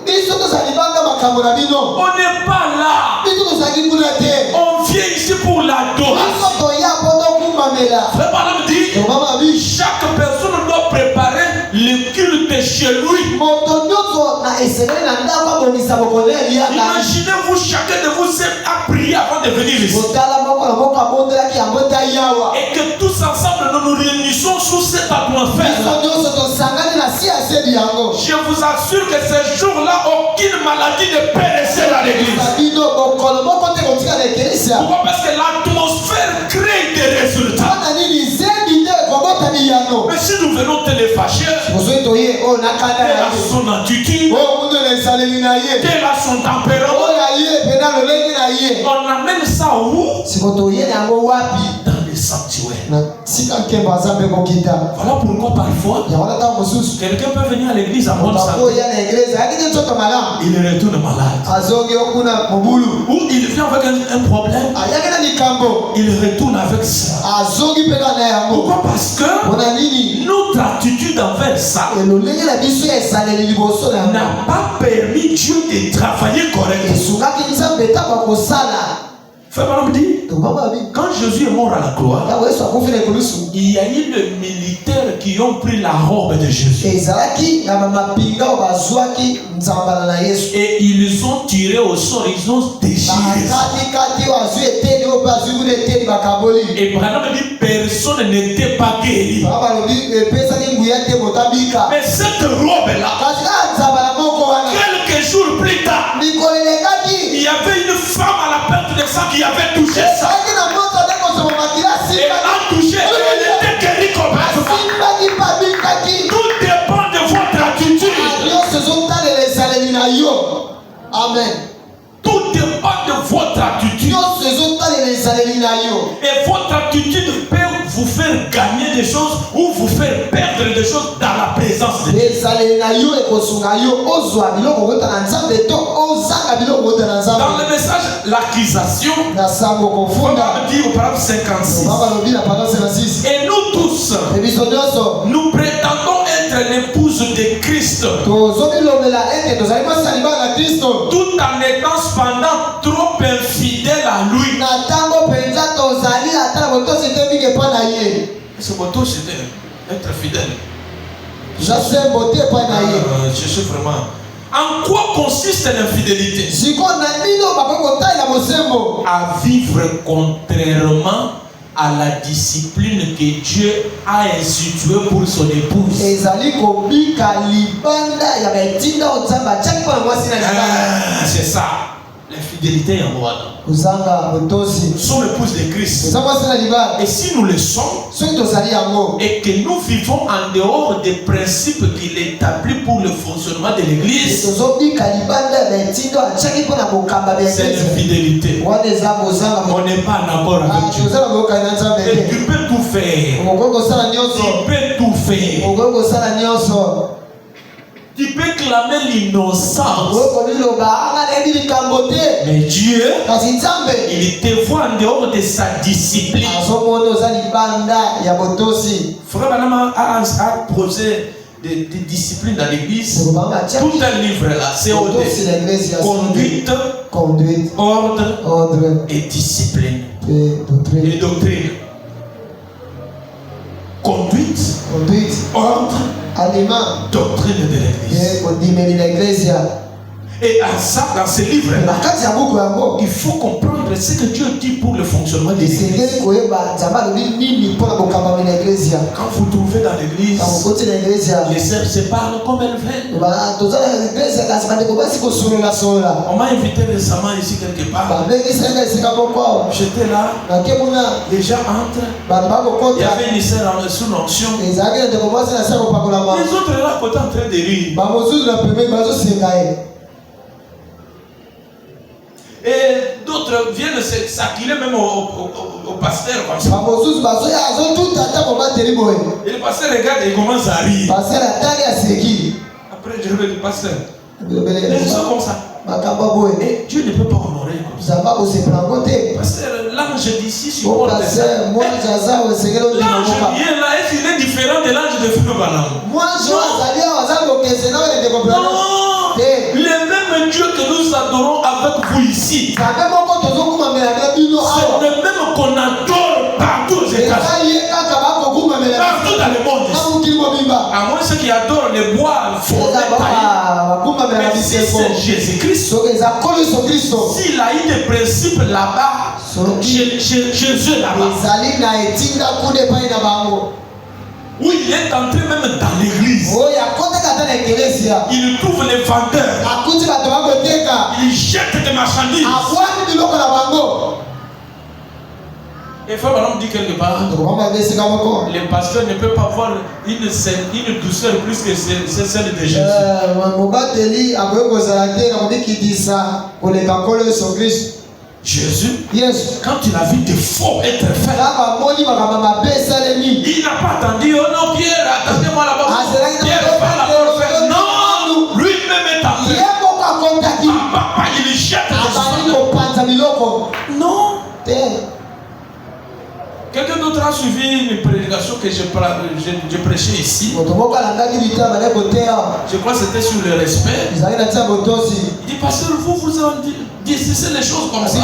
biso tozali banga makambo na bino On n'est pas là. biso tozalaki kuna te On vient ici pour l'adoration. biso toya mpo tokumbamela Le parole dit, tomama biso chaque personne doit préparer le culte chez lui. moto nyonso na esengeli na ndako abongisa mokolo eliaka Imaginez-vous, chacun de vous a prié avant de venir ici. kotala moko na moko abondelaki yango te yawa Et que tous ensemble nous nous réunissons sous cette atmosphère. biso nyonso tosangani na si asedi yango Je vous assure que ces jours-là, aucune maladie ne peut rester dans l'église. bino mokolo moko te kotika na ekelisa Pourquoi? Parce que l'atmosphère crée des résultats. mpona nini zebi te kobotani yango Mais si nous venons téléfâcher, ozwi toye oyo nakanda quelle na a ye son attitude, oyo mundu na esaleli na ye quel a son tempérament, oyo na ye mpe na lolenge na ye on amène ça où? siko toye na yango wapi Dans les sanctuaires. na sika nkembo aza mpe kokita Voilà pourquoi parfois, yango na ntango mosusu quelqu'un peut venir à l'église en bonne moto santé. oya na eglise ayaki te nzoto malamu Il retourne malade. azongi okuna mobulu Ou il vient avec un problème, ayaki na likambo il retourne avec ça. azongi mpe kaka na yango Pourquoi? Parce que mpona nini notre attitude envers ça elolenge na biso ya esaleli liboso na yango n'a pas permis Dieu de travailler correctement. esungaki nzambe ntango akosala Frère Branham dit, tomamabi quand Jésus est mort à la croix, ntango yesu akufi na ekolusu il y a eu les militaires qui ont pris la robe de Jésus. ezalaki na bamapinga oyo bazwaki nzambala na yesu Et ils ont tiré au sort, ils ont déchiré. bakatikati oyo azwi eteni oyo mpe azwi kuna eteni bakaboli Et Branham dit, personne n'était pas guéri. baa balobi epesaki nguya te motabika Mais cette robe-là, kasi nzambala moko wana quelques jours plus tard, mikolo elekaki il y avait une femme à la perte de sang qui avait touché ça. ezalaki na moto nde kosoma makila Et elle a touché, elle était guérie complètement. asimbaki babikaki Tout dépend de votre attitude. nyonso ezotalela ezaleli na yo amen Tout dépend de votre attitude. nyonso ezotalela ezaleli na yo Et votre attitude peut vous faire gagner des choses ou vous faire perdre des choses dans la présence de Dieu. ezaleli na yo ekosunga yo ozwa biloko kota na nzambe to ozanga biloko kota na Dans nzambe le message, l'accusation, na sango kofunda on dit au paragraphe 56. baba lobi na paragraphe 56 Et nous tous, ebiso nyonso nous prétendons être l'épouse de Christ, tozobilobela ete tozali basali bana na kristo tout en étant cependant trop infidèles à lui. na ntango mpenza tozali ata na botosi te mingi epai na ye C'est bon, c'était être fidèle. jasembo te epai na ye Je suis vraiment. En quoi consiste l'infidélité? siko na nini oyo bakoki kotalela bosembo À vivre contrairement à la discipline que Dieu a instituée pour son épouse. ezali kobika libanda ya baetinda oyo nzambe atiaki mpo na mwasi na libanda C'est ça. L'infidélité en moi. kozanga botosi Nous sommes épouses de Christ. eza mwasi na libanda Et si nous le sommes, soki tozali yango et que nous vivons en dehors des principes qu'il établit pour le fonctionnement de l'Église, tozobika libanda ya baetinda oyo atiaki mpo na kokamba c'est baeglise l'infidélité. wana eza kozanga On n'est pas en accord avec Dieu. toza na boyokani na nzambe Et te tu peux tout faire. okoki kosala nyonso Tu peux tout faire. okoki kosala nyonso Tu peux clamer l'innocence. okoki kobiloba anga nayebi likambo te Mais Dieu, kasi nzambe il te voit en dehors de sa discipline. azomona oza libanda ya botosi Frère Banama a posé des disciplines dans l'église. okobanga atiaki Tout un livre là, c'est botosi na eglise ya conduite, conduite ordre ordre et discipline. pe doctrine Et doctrine. Conduite, conduite ordre, aliment doctrine de l'église. ye kondimeli na eglise ya Et à ça, dans ce livre na là, kati ya buku yango il faut comprendre ce que Dieu dit pour le fonctionnement de l'église. Quand vous trouvez dans l'église, les sœurs se parlent comme elles veulent. On m'a invité récemment ici quelque part. J'étais là, les gens entrent. Il y avait une sœur sous l'onction. Les autres là à côté en train de rire. Et d'autres viennent s'acquiler même au pasteur comme ça. Et le pasteur regarde et commence à rire. Après je lui dis, pasteur, les gens comme ça. Et Dieu ne peut pas honorer comme ça. Pasteur, l'ange d'ici supporte ça. L'ange vient là, est-ce qu'il est différent de l'ange de Feu Balaam? Non, le même Dieu que nous adorons avec vous ici, c'est le même qu'on adore partout aux États-Unis, partout dans le monde. À moins ceux qui adorent les bois fondés, mais si c'est Jésus-Christ, s'il a eu des principes là-bas, Jésus là-bas, où il est entré même dans l'église, il trouve les vendeurs, il jette des marchandises. Et Frère Balaam dit quelque part, les pasteurs ne peuvent pas avoir une douceur plus que celle de Jésus. Jésus, quand il a vu des faux être faits, il n'a pas attendu, oh non Pierre, attendez-moi là-bas. Pierre va là-bas faire. Non, lui-même est entré. Papa, il jette des choses. Non. Quelqu'un d'autre a suivi une prédication que je prêchais ici. Je crois que c'était sur le respect. Il dit, pasteur, vous en dites les choses comme ça.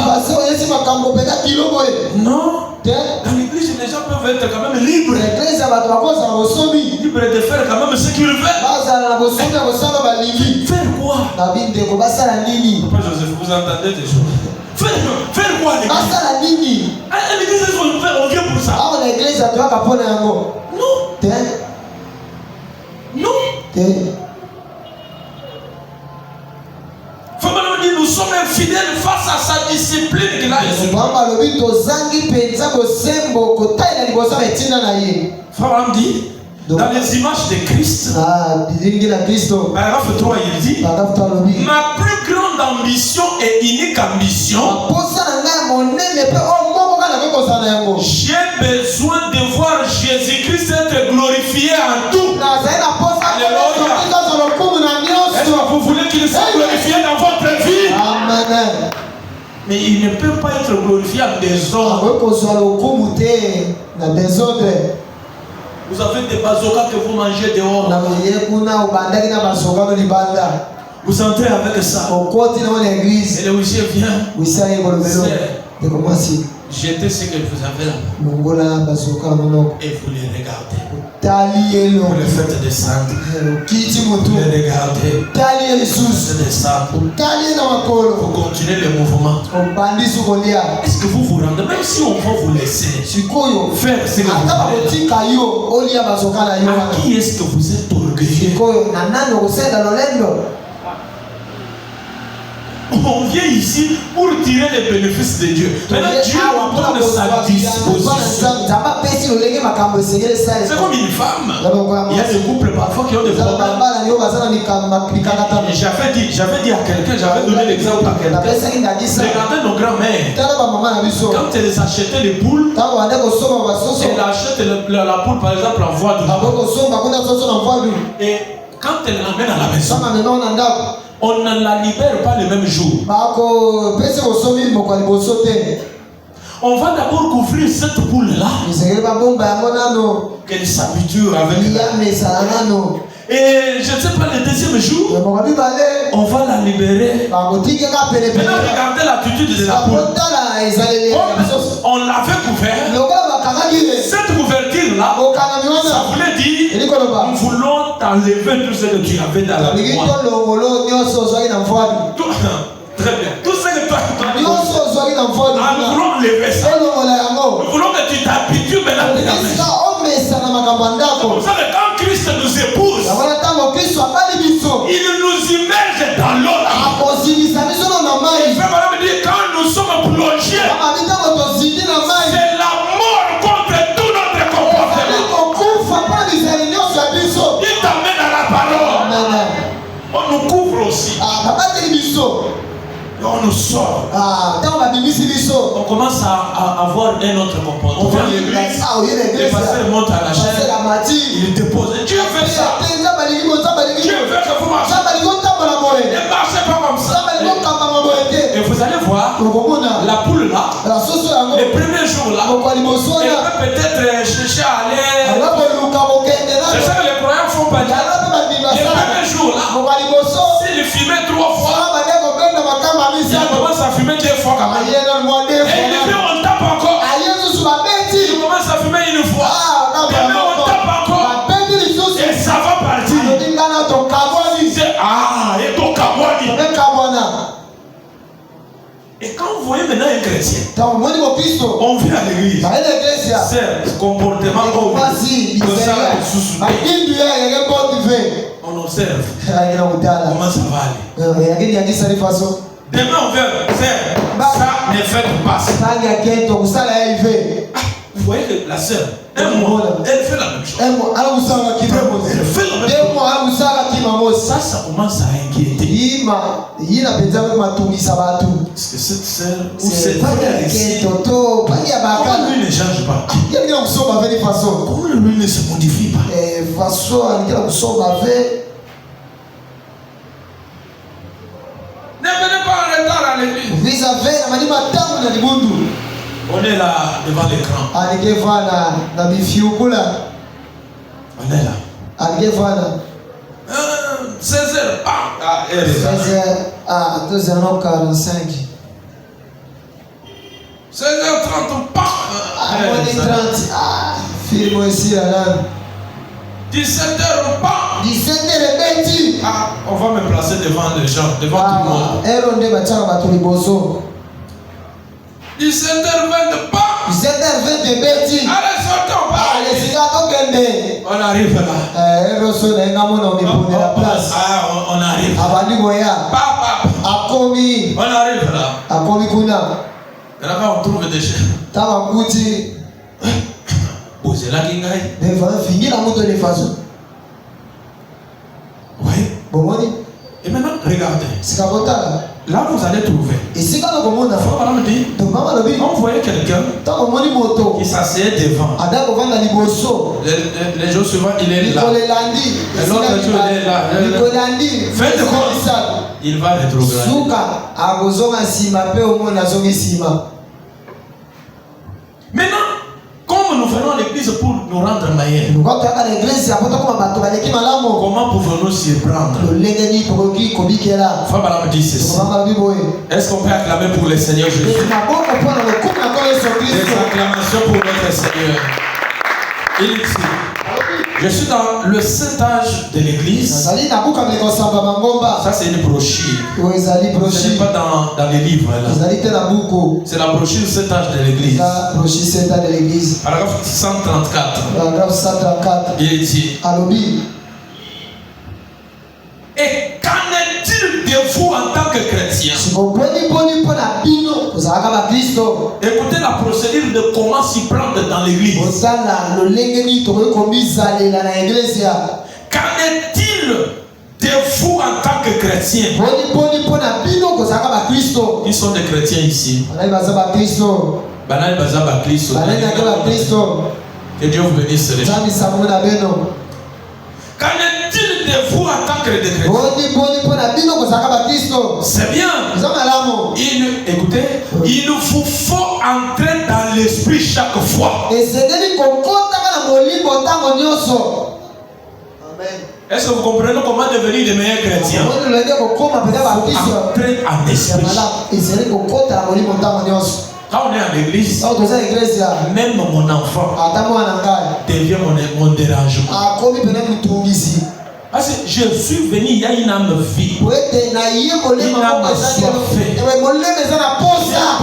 Non. Dans l'église, les gens peuvent être quand même libres. Libres de faire quand même ce qu'ils veulent. Faire quoi? Papa Joseph, vous entendez des choses? Faire quoi l'église? L'église, on vient pour ça. Non. Non. Nous sommes infidèles face à sa discipline qu'il a exécutée. Frère dit, dans les images de Christ, paragraphe 3, il dit, ma plus grande ambition et unique ambition, j'ai besoin de voir Jésus-Christ être glorifié en tout. Alléluia. Est-ce que vous voulez qu'il soit glorifié dans votre vie? Amen. Mais il ne peut pas être glorifié en désordre. Vous avez des bazookas que vous mangez dehors. Vous entrez avec ça. Et le huissier vient. Jetez ce que vous avez là. Et vous les regardez. Vous les faites descendre. Vous les regardez. Vous faites descendre. Vous continuez le mouvement. Est-ce que vous vous rendez? Même si on va vous laisser faire ce que vous faites, à qui est-ce que vous êtes orgueilleux? On vient ici pour tirer les bénéfices de Dieu. Maintenant, Dieu nous donne sa disposition. C'est comme une femme. Il y a des couples parfois qui ont des problèmes. J'avais dit à quelqu'un, j'avais donné l'exemple à quelqu'un. Regardez nos grands-mères. Quand elles achetaient les poules, elles achètent la poule par exemple en voie d'eau. Et quand elles l'amènent à la maison, on ne la libère pas le même jour. On va d'abord couvrir cette poule-là, qu'elle s'habitue avec la... Et je ne sais pas, le deuxième jour, on va la libérer. Maintenant, regardez l'attitude de la poule. On l'avait couvert. Cette couverture-là, ça voulait dire, nous voulons t'enlever tout ce que tu avais dans la mémoire. Très bien. Tout ce que toi, nous voulons lever ça. Nous voulons que tu t'habitues maintenant de la maison. C'est pour ça que quand Christ nous épouse, il nous immerge dans l'eau. Il fait voilà me dire quand nous sommes plongés, c'est la mort contre tout notre comportement. Il t'amène à la parole. On nous couvre aussi. Et on nous sort. On commence à avoir un autre comportement. On vient à l'église, le pasteur monte à la chaise, il dépose. Dieu fait ça. Dieu veut que vous marchez. Ne marchez pas comme ça. Et vous allez voir, la poule là, les premiers jours là, elle peut peut-être chercher à aller. C'est ça que les croyants font pas dire. Les premiers jours là, s'il fumait 3 fois, il commence à fumer 2 fois quand même. Et demain on tape encore. Il commence à fumer une fois. Demain on tape encore. Et ça va partir. Ah, et ton kabwani. Et quand vous voyez maintenant un chrétien, on vient à l'église. C'est comportement comme on observe. Comment ça va aller? Demain on vient faire ça, ne faites pas ça. Vous voyez que la sœur, un mois, elle fait la même chose. Elle fait la même chose. Ça commence à inquiéter. Parce que cette sœur ou cette frère ici, comment lui ne change pas? Comment lui ne se modifie pas? Ne venez pas en retard à l'église. On est là devant l'écran. On est là. 16h. Elle est là. 16h30. 17h. On va me placer devant les gens, devant tout le monde. 17h20. Allez, sortons. On arrive là. On arrive. On arrive là. Et là, on trouve des choses. Posez la guingaille. Oui. Et maintenant, regardez. Là, vous allez trouver. On voyait quelqu'un qui s'asseyait devant. Les jours suivants, il est là. Et l'autre jour, il est là. Faites quoi? Il va rétrograder. Maintenant, comme nous venons à l'église pour nous rendre meilleurs, comment pouvons-nous s'y prendre? Fabala me dit ceci. Est-ce qu'on peut acclamer pour le Seigneur Jésus? Des acclamations pour notre Seigneur. Il dit, je suis dans le saint âge de l'église. Ça, c'est une brochure. Ce n'est pas dans les livres. C'est la brochure saint âge de l'église. Paragraphe 134. Il dit, et qu'en est-il de vous en tant que chrétien? Écoutez la procédure de comment s'y prendre dans l'église. Qu'en est-il de vous en tant que chrétien? Ils sont des chrétiens ici. Que Dieu vous bénisse. Qu'en est-il de vous en tant que chrétien? C'est bien. Écoutez, il vous faut entrer dans l'esprit chaque fois. Est-ce que vous comprenez comment devenir de meilleurs chrétiens? Entrer en esprit. Quand on est à l'église, même mon enfant devient mon dérangement. Parce que je suis venu, il y a une âme vive. Une âme assoiffée. Il a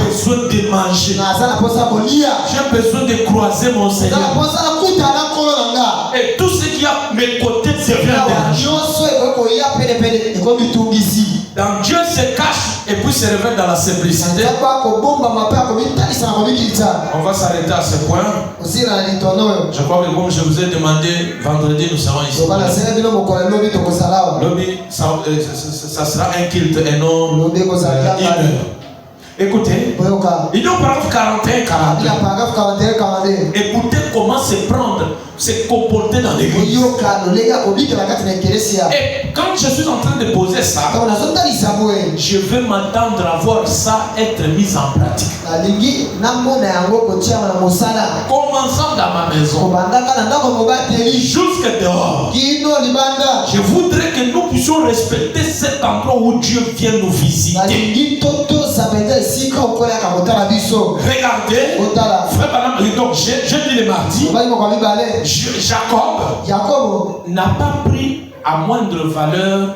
besoin manger. naza na posa kolia J'ai besoin de croiser mon naza Seigneur. na posa na kutana nkolo na nga Et tout ce qui a mes côtés devient dérangeant. nyonso ekoki koya penepene ekomi tungisi Donc Dieu se cache et puis se révèle dans la simplicité. nzambe akobombama mpe akomitalisa na komikilisa On va s'arrêter à ce point. osila na litono oyo Je crois que comme je vous ai demandé, vendredi nous serons ici. loba nasele bino mokolo lobi tokozala awa Lobby, ça sera un culte et non lobi ekozala une heure. Écoutez, boyoka il est au paragraphe 41, 42. abila paragraphe 41 42 Écoutez comment se prendre, se comporter dans l'église. oyoka lolenge akobikela kati na ekelesiya Et quand je suis en train de poser ça, ntango nazotalisa boye je veux m'attendre à voir ça être mis en pratique. nalingi namona yango kotiama na mosala Commençant dans ma maison, kobandaka na ndako mobateli jusque dehors. kino libanda Je voudrais que nous puissions respecter cet endroit où Dieu vient nous visiter. nalingi totosa mpenza esika okoyaka kotala biso Regardez, otala frère Branham, donc je dis le mardi, obali moko mibale Jacob yakobo n'a pas pris à moindre valeur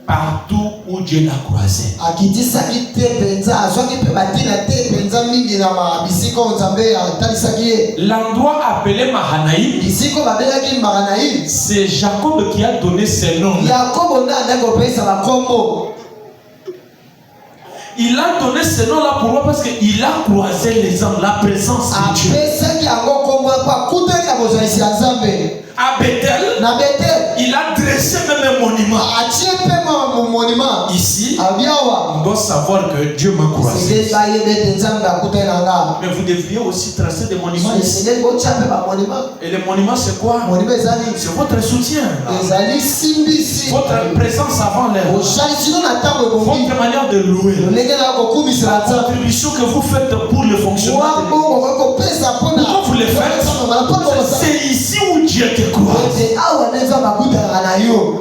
partout où Dieu l'a croisé. akitisaki te mpenza azwaki mpe batina te mpenza mingi na bisika oyo nzambe atalisaki ye L'endroit appelé Mahanaïm, bisika oyo babengaki Mahanaïm, c'est Jacob qui a donné ce nom. yakobo nde andaki kopesa bakombo. Il a donné ce nom-là pour moi parce qu'il a croisé les hommes, la présence de Dieu. apesaki yango kombo mpo akutaki na bozalisi ya nzambe À Bethel, na Betel, il a dressé même un monument. atie mpe monument Ici, abiawa on doit savoir que Dieu m'a croisé. esengeli bayeba ete nzambe akutaki na nga Mais vous devriez aussi tracer des monuments ici. esengeli botia mpe bamonument. Et les monuments, c'est quoi? monument ezali C'est votre soutien. ezali simbisi Votre présence avant l'air. oshalisino na ntango ebongi Votre manière de louer. lolenge na kokumisela La nzambe contribution que vous faites pour le fonctionnement. wabongo koki kopesa mpona Pourquoi vous le faites? C'est ici où Dieu te croise. ete awa nde nzambe akutanaka na yo.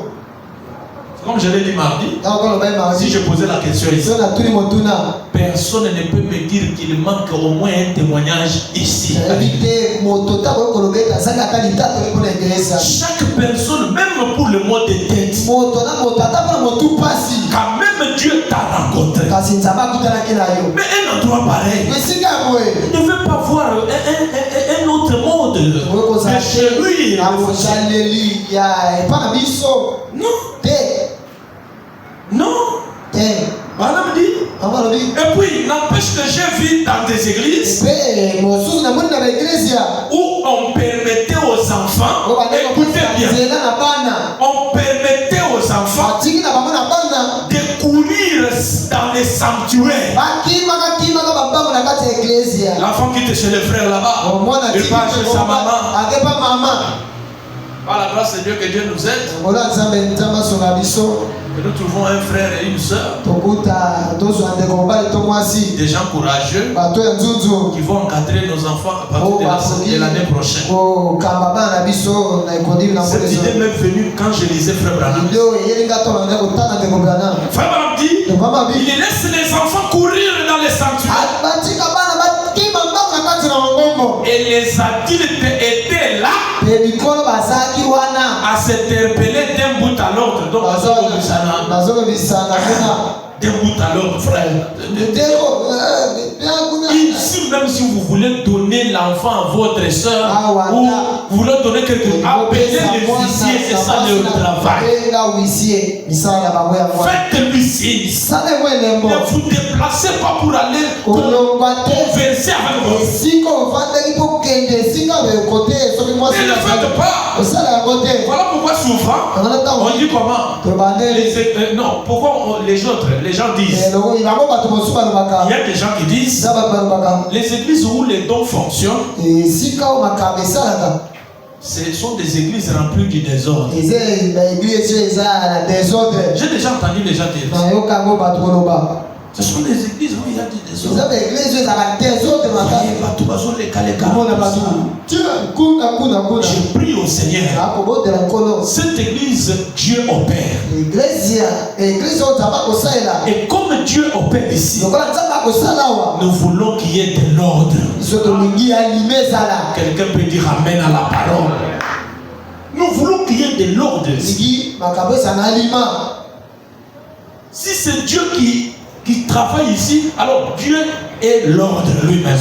Comme je l'ai dit mardi, ntango koloba ye mardi si je posais la question ici, so natuni motuna personne ne peut me dire qu'il manque au moins un témoignage ici. nayebi te moto ntango koloba ete azangi ata litato mpona ekelesa Chaque personne, même pour le mois de tête, moto na moto ata mpona motu mpasi quand même Dieu t'a rencontré. kasi nzambe akutanaki na yo. Mais un endroit pareil, esika ya boye il ne veut pas voir un autre monde. oyo kozala Mais chez lui, te na bozaleli ya epa na biso non, te non. te Madame dit, yango alobi et puis, n'empêche que j'ai vu dans des églises mpe mosusu namoni na baeklezia où on permettait aux enfants, oyo bandeko écoutez bien, nzela na bana on permettait aux enfants batiki na bango na bana de courir dans les sanctuaires. bakimaka babango na kati ya eklezia L'enfant qui était chez le frère là-bas, omwana il part chez sa maman. akepa mama Par la grâce de Dieu, que Dieu nous aide, ngolo nzambe asonga biso que nous trouvons un frère et une sœur, tokuta tozwa ndeko mobali to mwasi des gens courageux bato ya nzunzu qui vont encadrer nos enfants à partir de l'année prochaine. kokamba bana na biso na ekondimi na Cette idée m'est venue quand je lisais Frère Branham. ide oyo eyelinga tolanda kotanga ndeko Branham Frère Branham dit, il laisse les enfants courir dans les sanctuaires. batika bana bakima mbango na kati na mongombo Et les adultes étaient là mpe mikolo bazalaki wana à s'interpeller d'un bout à l'autre. Donc, bazobebisana kuna d'un bout à l'autre, frère. ndeko kuna Ici, même si vous voulez donner l'enfant à votre soeur, ou vous voulez donner quelque chose, appelez l'huissier, c'est ça le travail. Faites l'huissier. Ne vous déplacez pas pour aller converser avec vous. Ne le faites pas. Voilà pourquoi souvent, on dit comment non, pourquoi les autres, les gens disent, il y a des gens qui disent, les églises où les dons fonctionnent, ce sont des églises remplies du désordre. J'ai déjà entendu les gens dire, ce sont des églises où il y a du désordre. Je prie au Seigneur. Cette église, Dieu opère. Et comme Dieu opère ici, nous voulons qu'il y ait de l'ordre. Quelqu'un peut dire amen à la parole. Nous voulons qu'il y ait de l'ordre ici. Si c'est Dieu qui qui travaille ici, alors Dieu est l'ordre lui-même.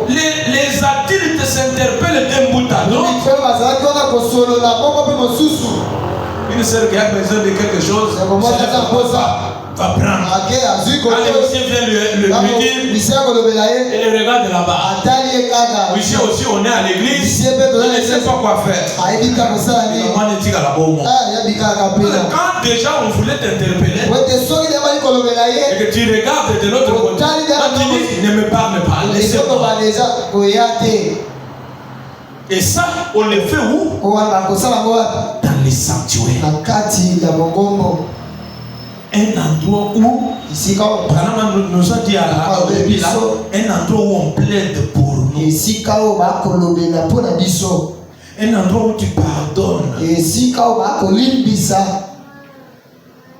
Les adultes s'interpellent d'un bout à l'autre. Une sœur qui a besoin de quelque chose, va prendre. Quand le monsieur vient lui dire, et le regarde là-bas. Monsieur aussi, on est à l'église, il ne sait pas quoi faire. Quand déjà on voulait t'interpeller, et que tu regardes de l'autre côté, tu dis, ne me parle pas, laissez-moi. Et ça, on le fait où? Dans les sanctuaires. Un endroit où, nous a dit un endroit où on plaide pour nous. Un endroit où tu pardonnes.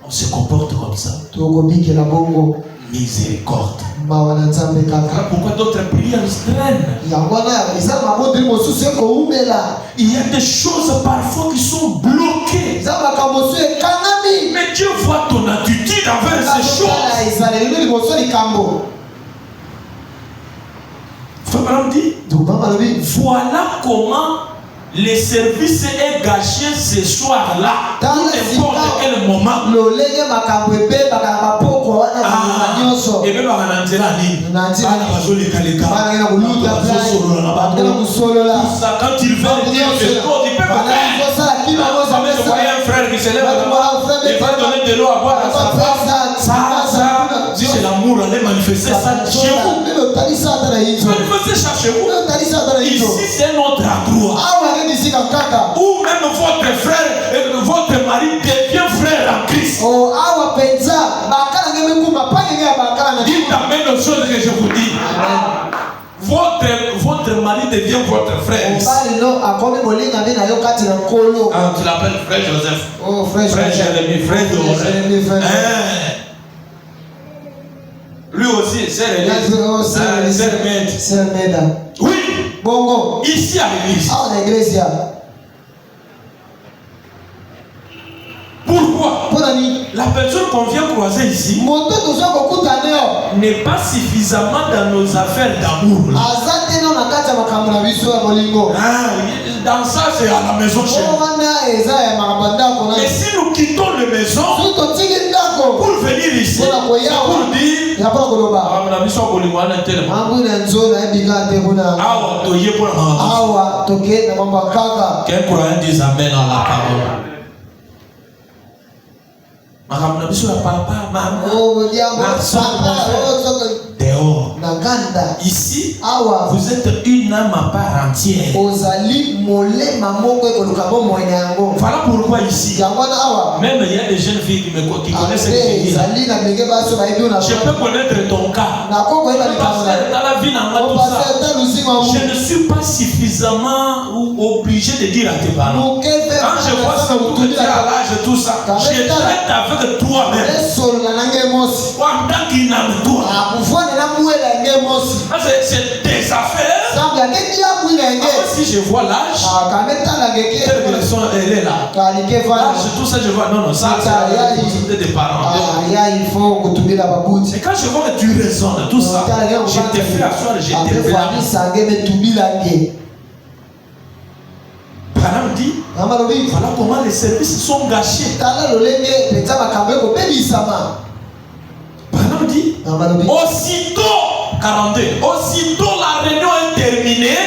On se comporte comme ça. Miséricorde. Pourquoi d'autres prières traînent? Il y a des choses parfois qui sont bloquées. Mais Dieu voit ton attitude envers ces choses. Frère dit, voilà comment le service est gâché ce soir-là, n'importe quel moment. Et même quand il veut dire des choses, il peut pas faire. Je voyais un frère qui se lève là-bas, il va donner de l'eau à boire à sa femme. Ça, si c'est l'amour, allez manifester ça chez vous. Manifester ça chez vous. Ici, c'est notre endroit. Ou même votre frère, votre mari devient frère en Christ. Dites la même chose que je vous dis. Votre mari devient votre frère. Tu l'appelles frère Joseph. Oh, frère Jérémie, frère Doré. Lui aussi, c'est l'église. Oui. Bongo. Ici à l'église. Pourquoi? La personne qu'on vient croiser ici n'est pas suffisamment dans nos affaires d'amour. Dans ça, c'est à la maison chez nous. Et si nous quittons la maison pour venir ici, c'est pour dire qu'un croyant dise amen à la parole. Dehors. Ici, vous êtes une âme à part entière. Voilà pourquoi ici, même il y a des jeunes filles qui connaissent ce que je dis. Je peux connaître ton cas. Dans la vie, tout ça, je ne suis pas suffisamment obligé de dire à tes parents. Quand je vois ce que tu as à l'âge, tout ça, je traite avec toi-même. En tant qu'il n'a pas toi. C'est des affaires. Si je vois l'âge, elle est là. L'âge, tout ça, je vois. Non, ça, c'est la responsabilité des parents. Et quand je vois que tu raisonnes, tout ça, je te fais asseoir, je te blâme. Parent dit, voilà comment les services sont gâchés. Parent dit, aussitôt 42, aussitôt la réunion est terminée,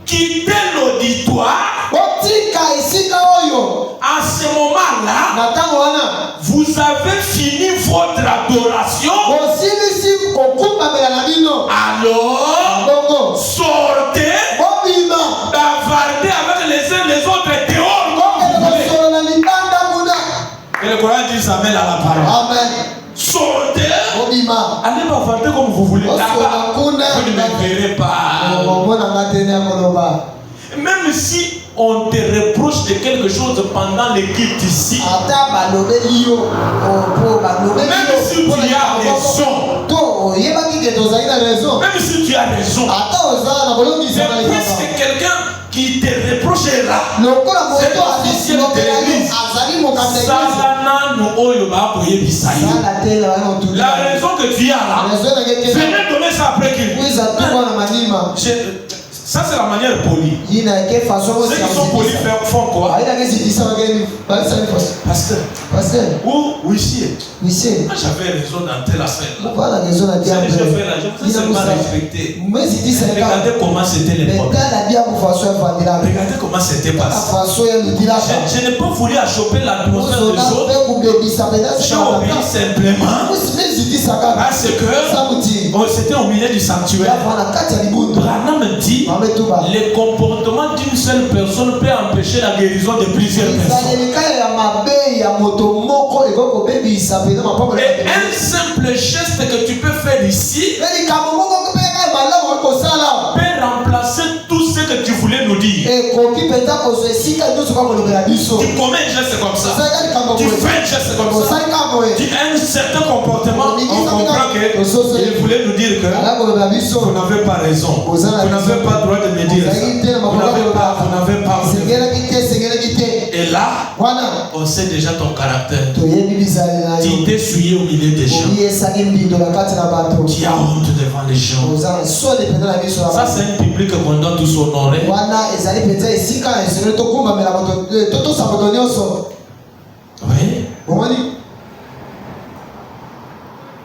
quittez l'auditoire. À ce moment-là, vous avez fini votre adoration. Alors, sortez, bavardez avec les uns les autres dehors. Et le Coran dit ça mène à la parole. Amen. Sortez, allez bavarder comme vous voulez. Là-bas, vous ne me verrez pas. Même si on te reproche de quelque chose pendant le culte ici, même si tu as raison, même si tu as raison, puisque quelqu'un qui te reprochera. lokola C'est moto l'officiel de l'église. azali mokambi ya Salana no oyo ba koyebisa yo. sala te la wana otuli La raison que tu as là, raison na ngeke venez donner ça après qu'il. kuiza tu bwana manima Ça c'est la manière polie. yina ke façon Ceux qui sont polis font quoi? aina ke zidisa ngeni balisa ni façon Pasteur. pasteur Ou huissier. monsieur Moi j'avais raison dans telle affaire là. voilà raison na dia C'est déjà fait là. Je vous ai seulement respecté. mais zidisa ka Regardez comment c'était l'époque. mais la dia ku façon ya vandila Regardez comment c'était la passé. façon ya ludila Je n'ai pas voulu achoper l'atmosphère des autres. J'ai obéi simplement parce que c'était au milieu du sanctuaire. Branham me dit le comportement d'une seule personne peut empêcher la guérison de plusieurs personnes. Et un simple geste que tu peux faire ici peut remplacer tout ce que tu voulais nous dire. Tu commets un geste comme ça. Tu fais un geste comme ça. Tu as un certain comportement. On comprend qu'il voulait nous dire que vous n'avez pas raison. Vous n'avez pas le droit de me dire ça. Vous n'avez pas. Et là, on sait déjà ton caractère. Tu t'es souillé au milieu des gens. Tu as honte devant les gens. Ça, c'est un public qu'on doit tous honorer. Oui.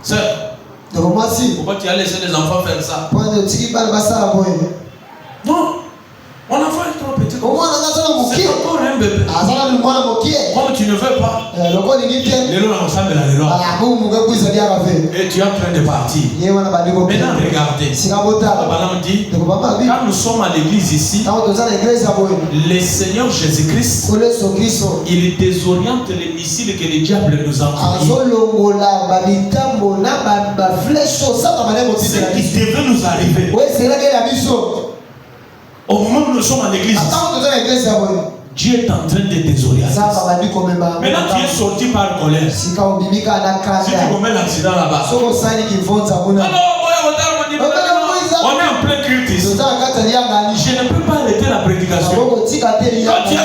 Sœur, pourquoi tu as laissé les enfants faire ça? Non. Mon enfant est trop petit. C'est encore un bébé. Comme tu ne veux pas. Et tu es en train de partir. Maintenant, regardez. Balaam dit, quand nous sommes à l'église ici, le Seigneur Jésus-Christ, il désoriente les missiles que le diable nous envoie. Ce qui devait nous arriver. Au moment où nous sommes en église, Dieu est en train de désorienter. Maintenant tu es sorti par colère. Si tu commets l'accident là-bas. On est en plein culte ici. Je ne peux pas arrêter la prédication. Quand tu as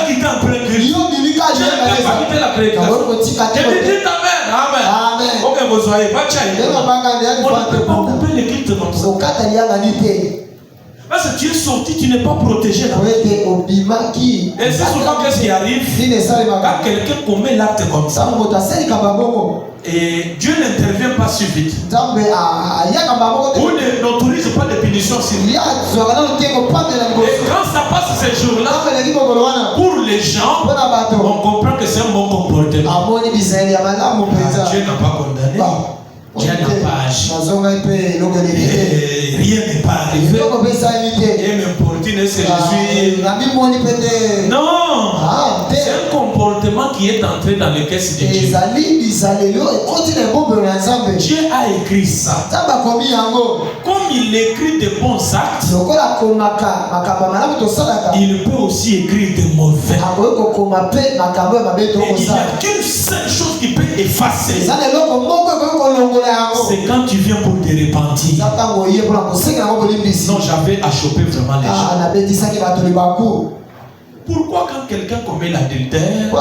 quitté en plein culte, je ne peux pas quitter la prédication. Je me dis Amen. Amen. Ok, vous soyez pas tchaï. On ne peut pas couper les cultes comme ça. Parce que tu es sorti, tu n'es pas protégé là. Et c'est souvent qu'est-ce qui arrive quand quelqu'un commet l'acte comme ça. Et Dieu n'intervient pas si vite. Ou n'autorise pas de punition sur lui. Et quand ça passe ces jours-là, pour les gens, on comprend que c'est un bon comportement. Dieu n'a pas condamné. Dieu n'a pas agi. Rien n'est pas arrivé. Et m'importune, est-ce que je suis. Non! C'est un comportement qui est entré dans les caisses de Dieu. Dieu a écrit ça. Comme il écrit de bons actes, il peut aussi écrire de mauvais. Et il n'y a qu'une seule chose qui peut effacer. C'est quand tu viens pour te repentir. Non, j'avais à choper vraiment les gens. Pourquoi quand quelqu'un commet l'adultère,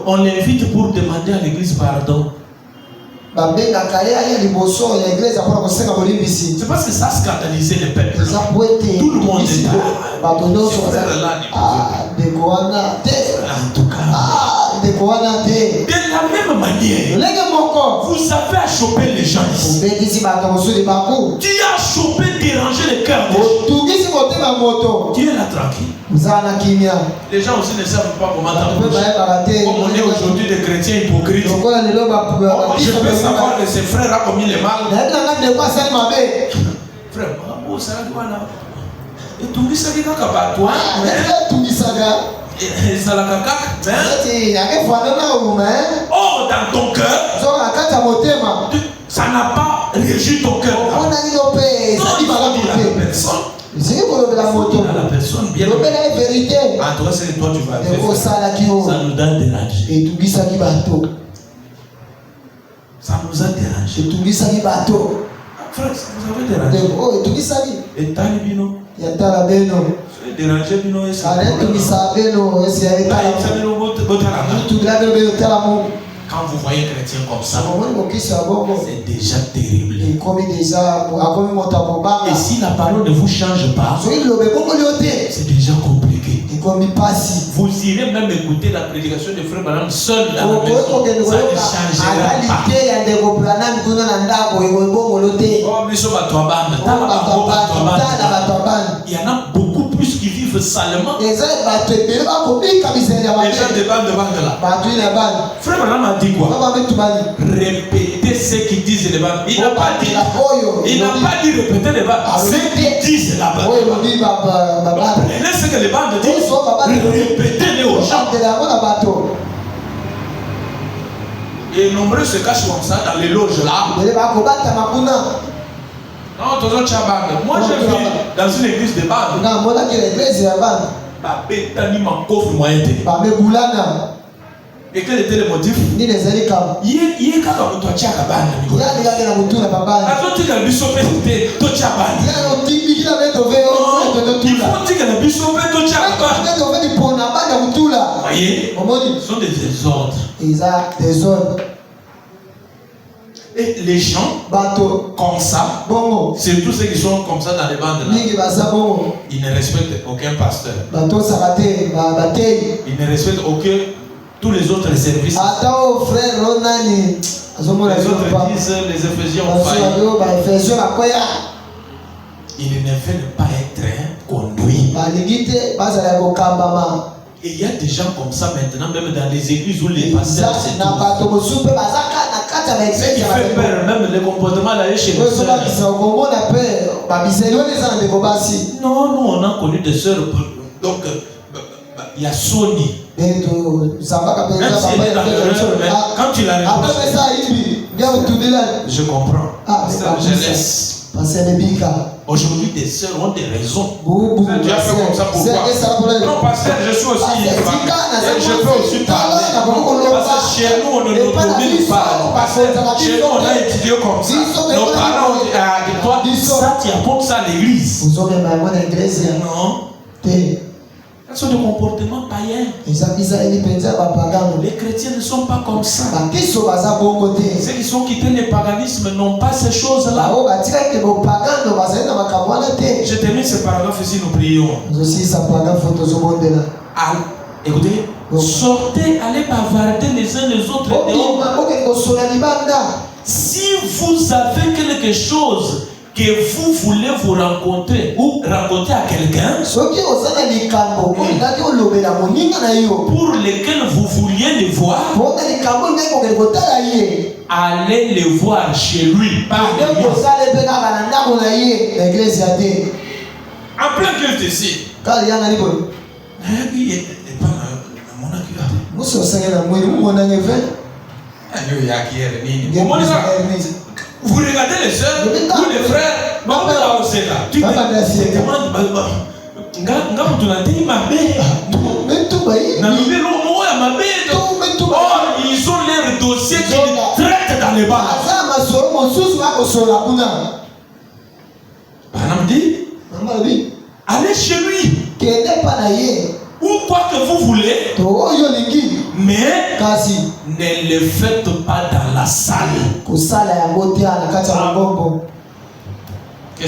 on l'invite pour demander à l'église pardon? C'est parce que ça a scandalisé les peuples. Tout le monde est là. En tout cas, de la même manière, vous avez à choper les gens ici. Tu as chopé, dérangé le cœur des gens. Tu es là tranquille. Les gens aussi ne savent pas comment t'approcher. Comme on est aujourd'hui des chrétiens hypocrites. Je peux savoir que ses frères ont commis le mal. Frère, ça va quoi là? Et tout ça qui est capable toi. Oh, dans ton cœur, ça n'a pas régi ton cœur. Non, il faut dire à la personne. La personne bien. Ah, toi, c'est toi, tu vas faire. Ça nous a dérangé. Ça nous a dérangé. Frère, ça nous avait dérangé. Et Talibino. déranger bino esi. anayetumisa beno esi ya etala mu. Quand vous voyez un chrétien comme ça, c'est déjà terrible. Et si la parole ne vous change pas, c'est déjà compliqué. Vous irez même écouter la prédication de Frère Branham seul dans la maison. Ça ne changera pas. Il y en a beaucoup plus qui vivent salement. Les gens dépendent de là. Frère Branham a dit quoi? Répétez ce qu'ils disent les bandes. Il n'a pas dit répéter les bandes. Ce qu'ils disent là-bas. Prenez ce que les bandes disent. Répétez-les aux gens. Et nombreux se cachent comme ça dans les loges là. Non, moi je vis dans une église de bandes. Et quel était le motif? Il est ce sont des désordres. Et les gens comme ça, c'est tous ceux qui sont comme ça dans les bandes là, ils ne respectent aucun pasteur. Ils ne respectent aucun. Tous les autres services. Les autres disent les Éphésiens ont failli. Ils ne veulent pas être conduits. Et il y a des gens comme ça maintenant, même dans les églises où les pasteurs se trouvent. Ce qui fait peur, même le comportement là chez les sœurs. Non, nous on a connu des sœurs. Donc, il y a Sony. Même si elle est dans l'erreur, mais quand tu la reproches, je comprends. Je laisse. Aujourd'hui, des sœurs ont des raisons. Tu as fait comme ça pourquoi? Non, pasteur, je suis aussi et je peux aussi parler. Parce que chez nous, on ne nous domine pas. Parce que chez nous, on a étudié comme ça. Nos parents ont dit, toi, ça, tu apportes ça à l'église. Non. Ce sont des comportements païens. Les chrétiens ne sont pas comme ça. Ceux qui sont quittés le paganisme n'ont pas ces choses-là. Je termine ce paragraphe ici, nous prions. Écoutez, sortez, allez bavarder les uns les autres dehors. Si vous avez quelque chose que vous voulez vous rencontrer ou raconter à quelqu'un pour lequel vous vouliez le voir, allez le voir chez lui, pas l'église. En plein culte ici. Vous regardez les soeurs ou les frères, tu te demandes, ils ont leur dossier qui traitent dans les bars. Allez chez lui. Ou quoi que vous voulez, mais ne le faites pas dans la salle. Que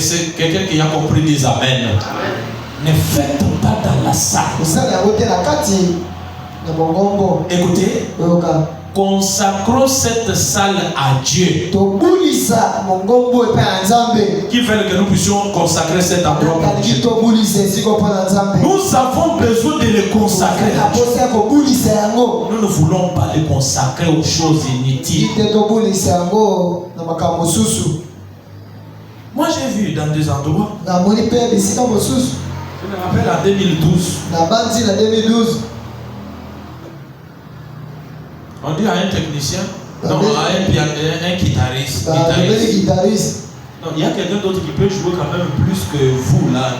c'est quelqu'un qui a compris, dit amen. Ne faites pas dans la salle. Écoutez, consacrons cette salle à Dieu. Qui veut que nous puissions consacrer cet endroit à Dieu. Nous avons besoin de le consacrer. Nous ne voulons pas le consacrer aux choses inutiles. Moi j'ai vu dans des endroits. Je me rappelle en 2012. On dit à un technicien, non, à un guitariste. Non, il y a quelqu'un d'autre qui peut jouer quand même plus que vous là.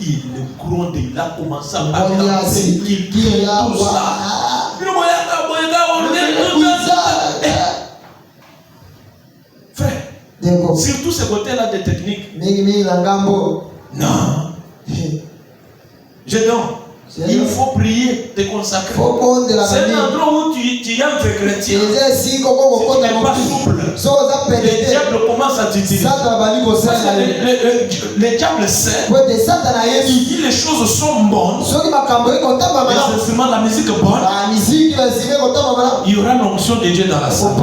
Il le gronde, il a commencé à parler. Tout ça. Frère, surtout ce côté-là de technique. Non. Gédéon, il faut prier, te consacrer. C'est un endroit où tu aimes être chrétien. Si tu n'es pas souple, le diable commence à t'utiliser. Le diable sait, il dit les choses sont bonnes, les instruments, la musique est bonne, il y aura l'onction de Dieu dans la salle.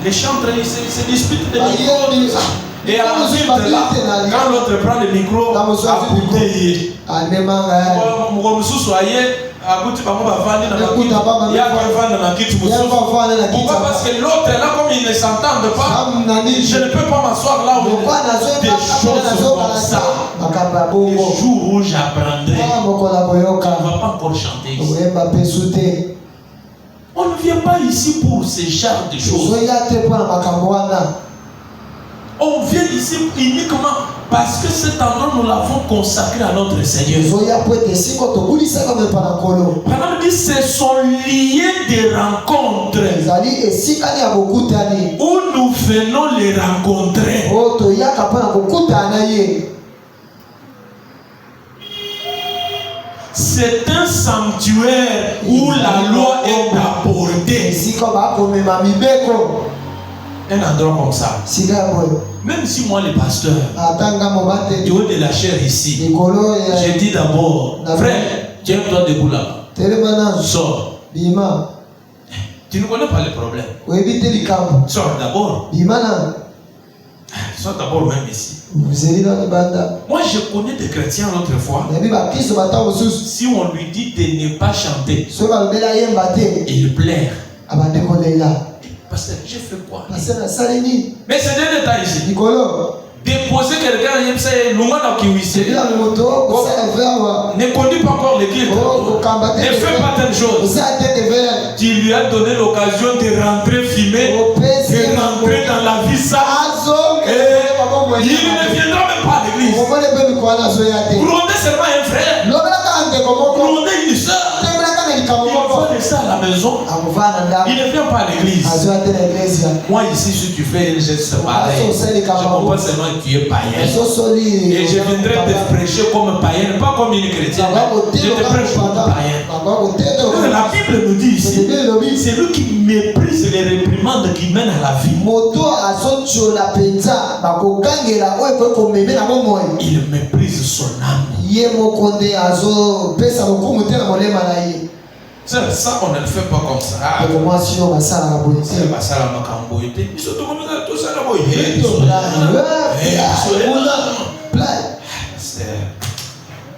Les chantres, ils se disputent de micro. Et à la suite de là, quand l'autre prend le micro, à goûter, pourquoi? Parce que l'autre là, comme ils ne s'entendent pas, je ne peux pas m'asseoir là où des choses comme ça. Le jour où j'apprendrai, on ne va pas encore chanter ici. On ne vient pas ici pour ce genre de choses. On vient ici uniquement parce que cet endroit nous l'avons consacré à notre Seigneur. Pendant dit ce sont liés des rencontres où nous venons les rencontrer. C'est un sanctuaire où la loi est apportée. Un endroit comme ça. Même si moi le pasteur, du haut de la chair ici, j'ai dit d'abord, frère, tiens-toi debout là-bas. Sors. Tu ne connais pas le problème. Sors d'abord. Sors d'abord même ici. Moi je connais des chrétiens l'autre fois. Si on lui dit de ne pas chanter, il pleure. Pasteur, j'ai fait quoi? Mais c'est des détails ici. Déposer quelqu'un, ne conduis pas encore l'église. Ne fais pas telle chose. Tu lui as donné l'occasion de rentrer filmer, de rentrer dans la vie sale. Et il ne viendra même pas à l'église. Gronder seulement un frère. Gronder une soeur. Il fait ça à la maison. Il ne vient pas à l'église. Moi ici, si tu fais un geste pareil, je comprends seulement que tu es païen. Et je viendrai te prêcher comme païen, pas comme une chrétienne. Je te prêche comme païen. La Bible nous dit ici, c'est lui qui méprise les réprimandes qui mènent à la vie. Il méprise son âme. Ça, on ne le fait pas comme ça.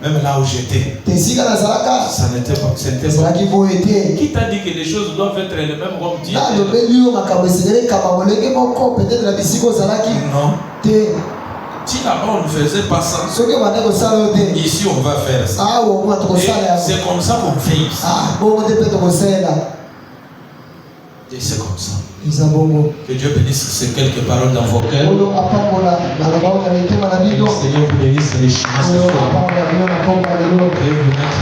Même là où j'étais, ça n'était pas. Qui t'a dit que les choses doivent être les mêmes comme Dieu? Non. Si là-bas on ne faisait pas ça, ici on va faire ça. Et c'est comme ça qu'on fait ici. Et c'est comme ça. Que Dieu bénisse ces quelques paroles dans vos cœurs. Que le Seigneur vous bénisse richement. Que vous mettre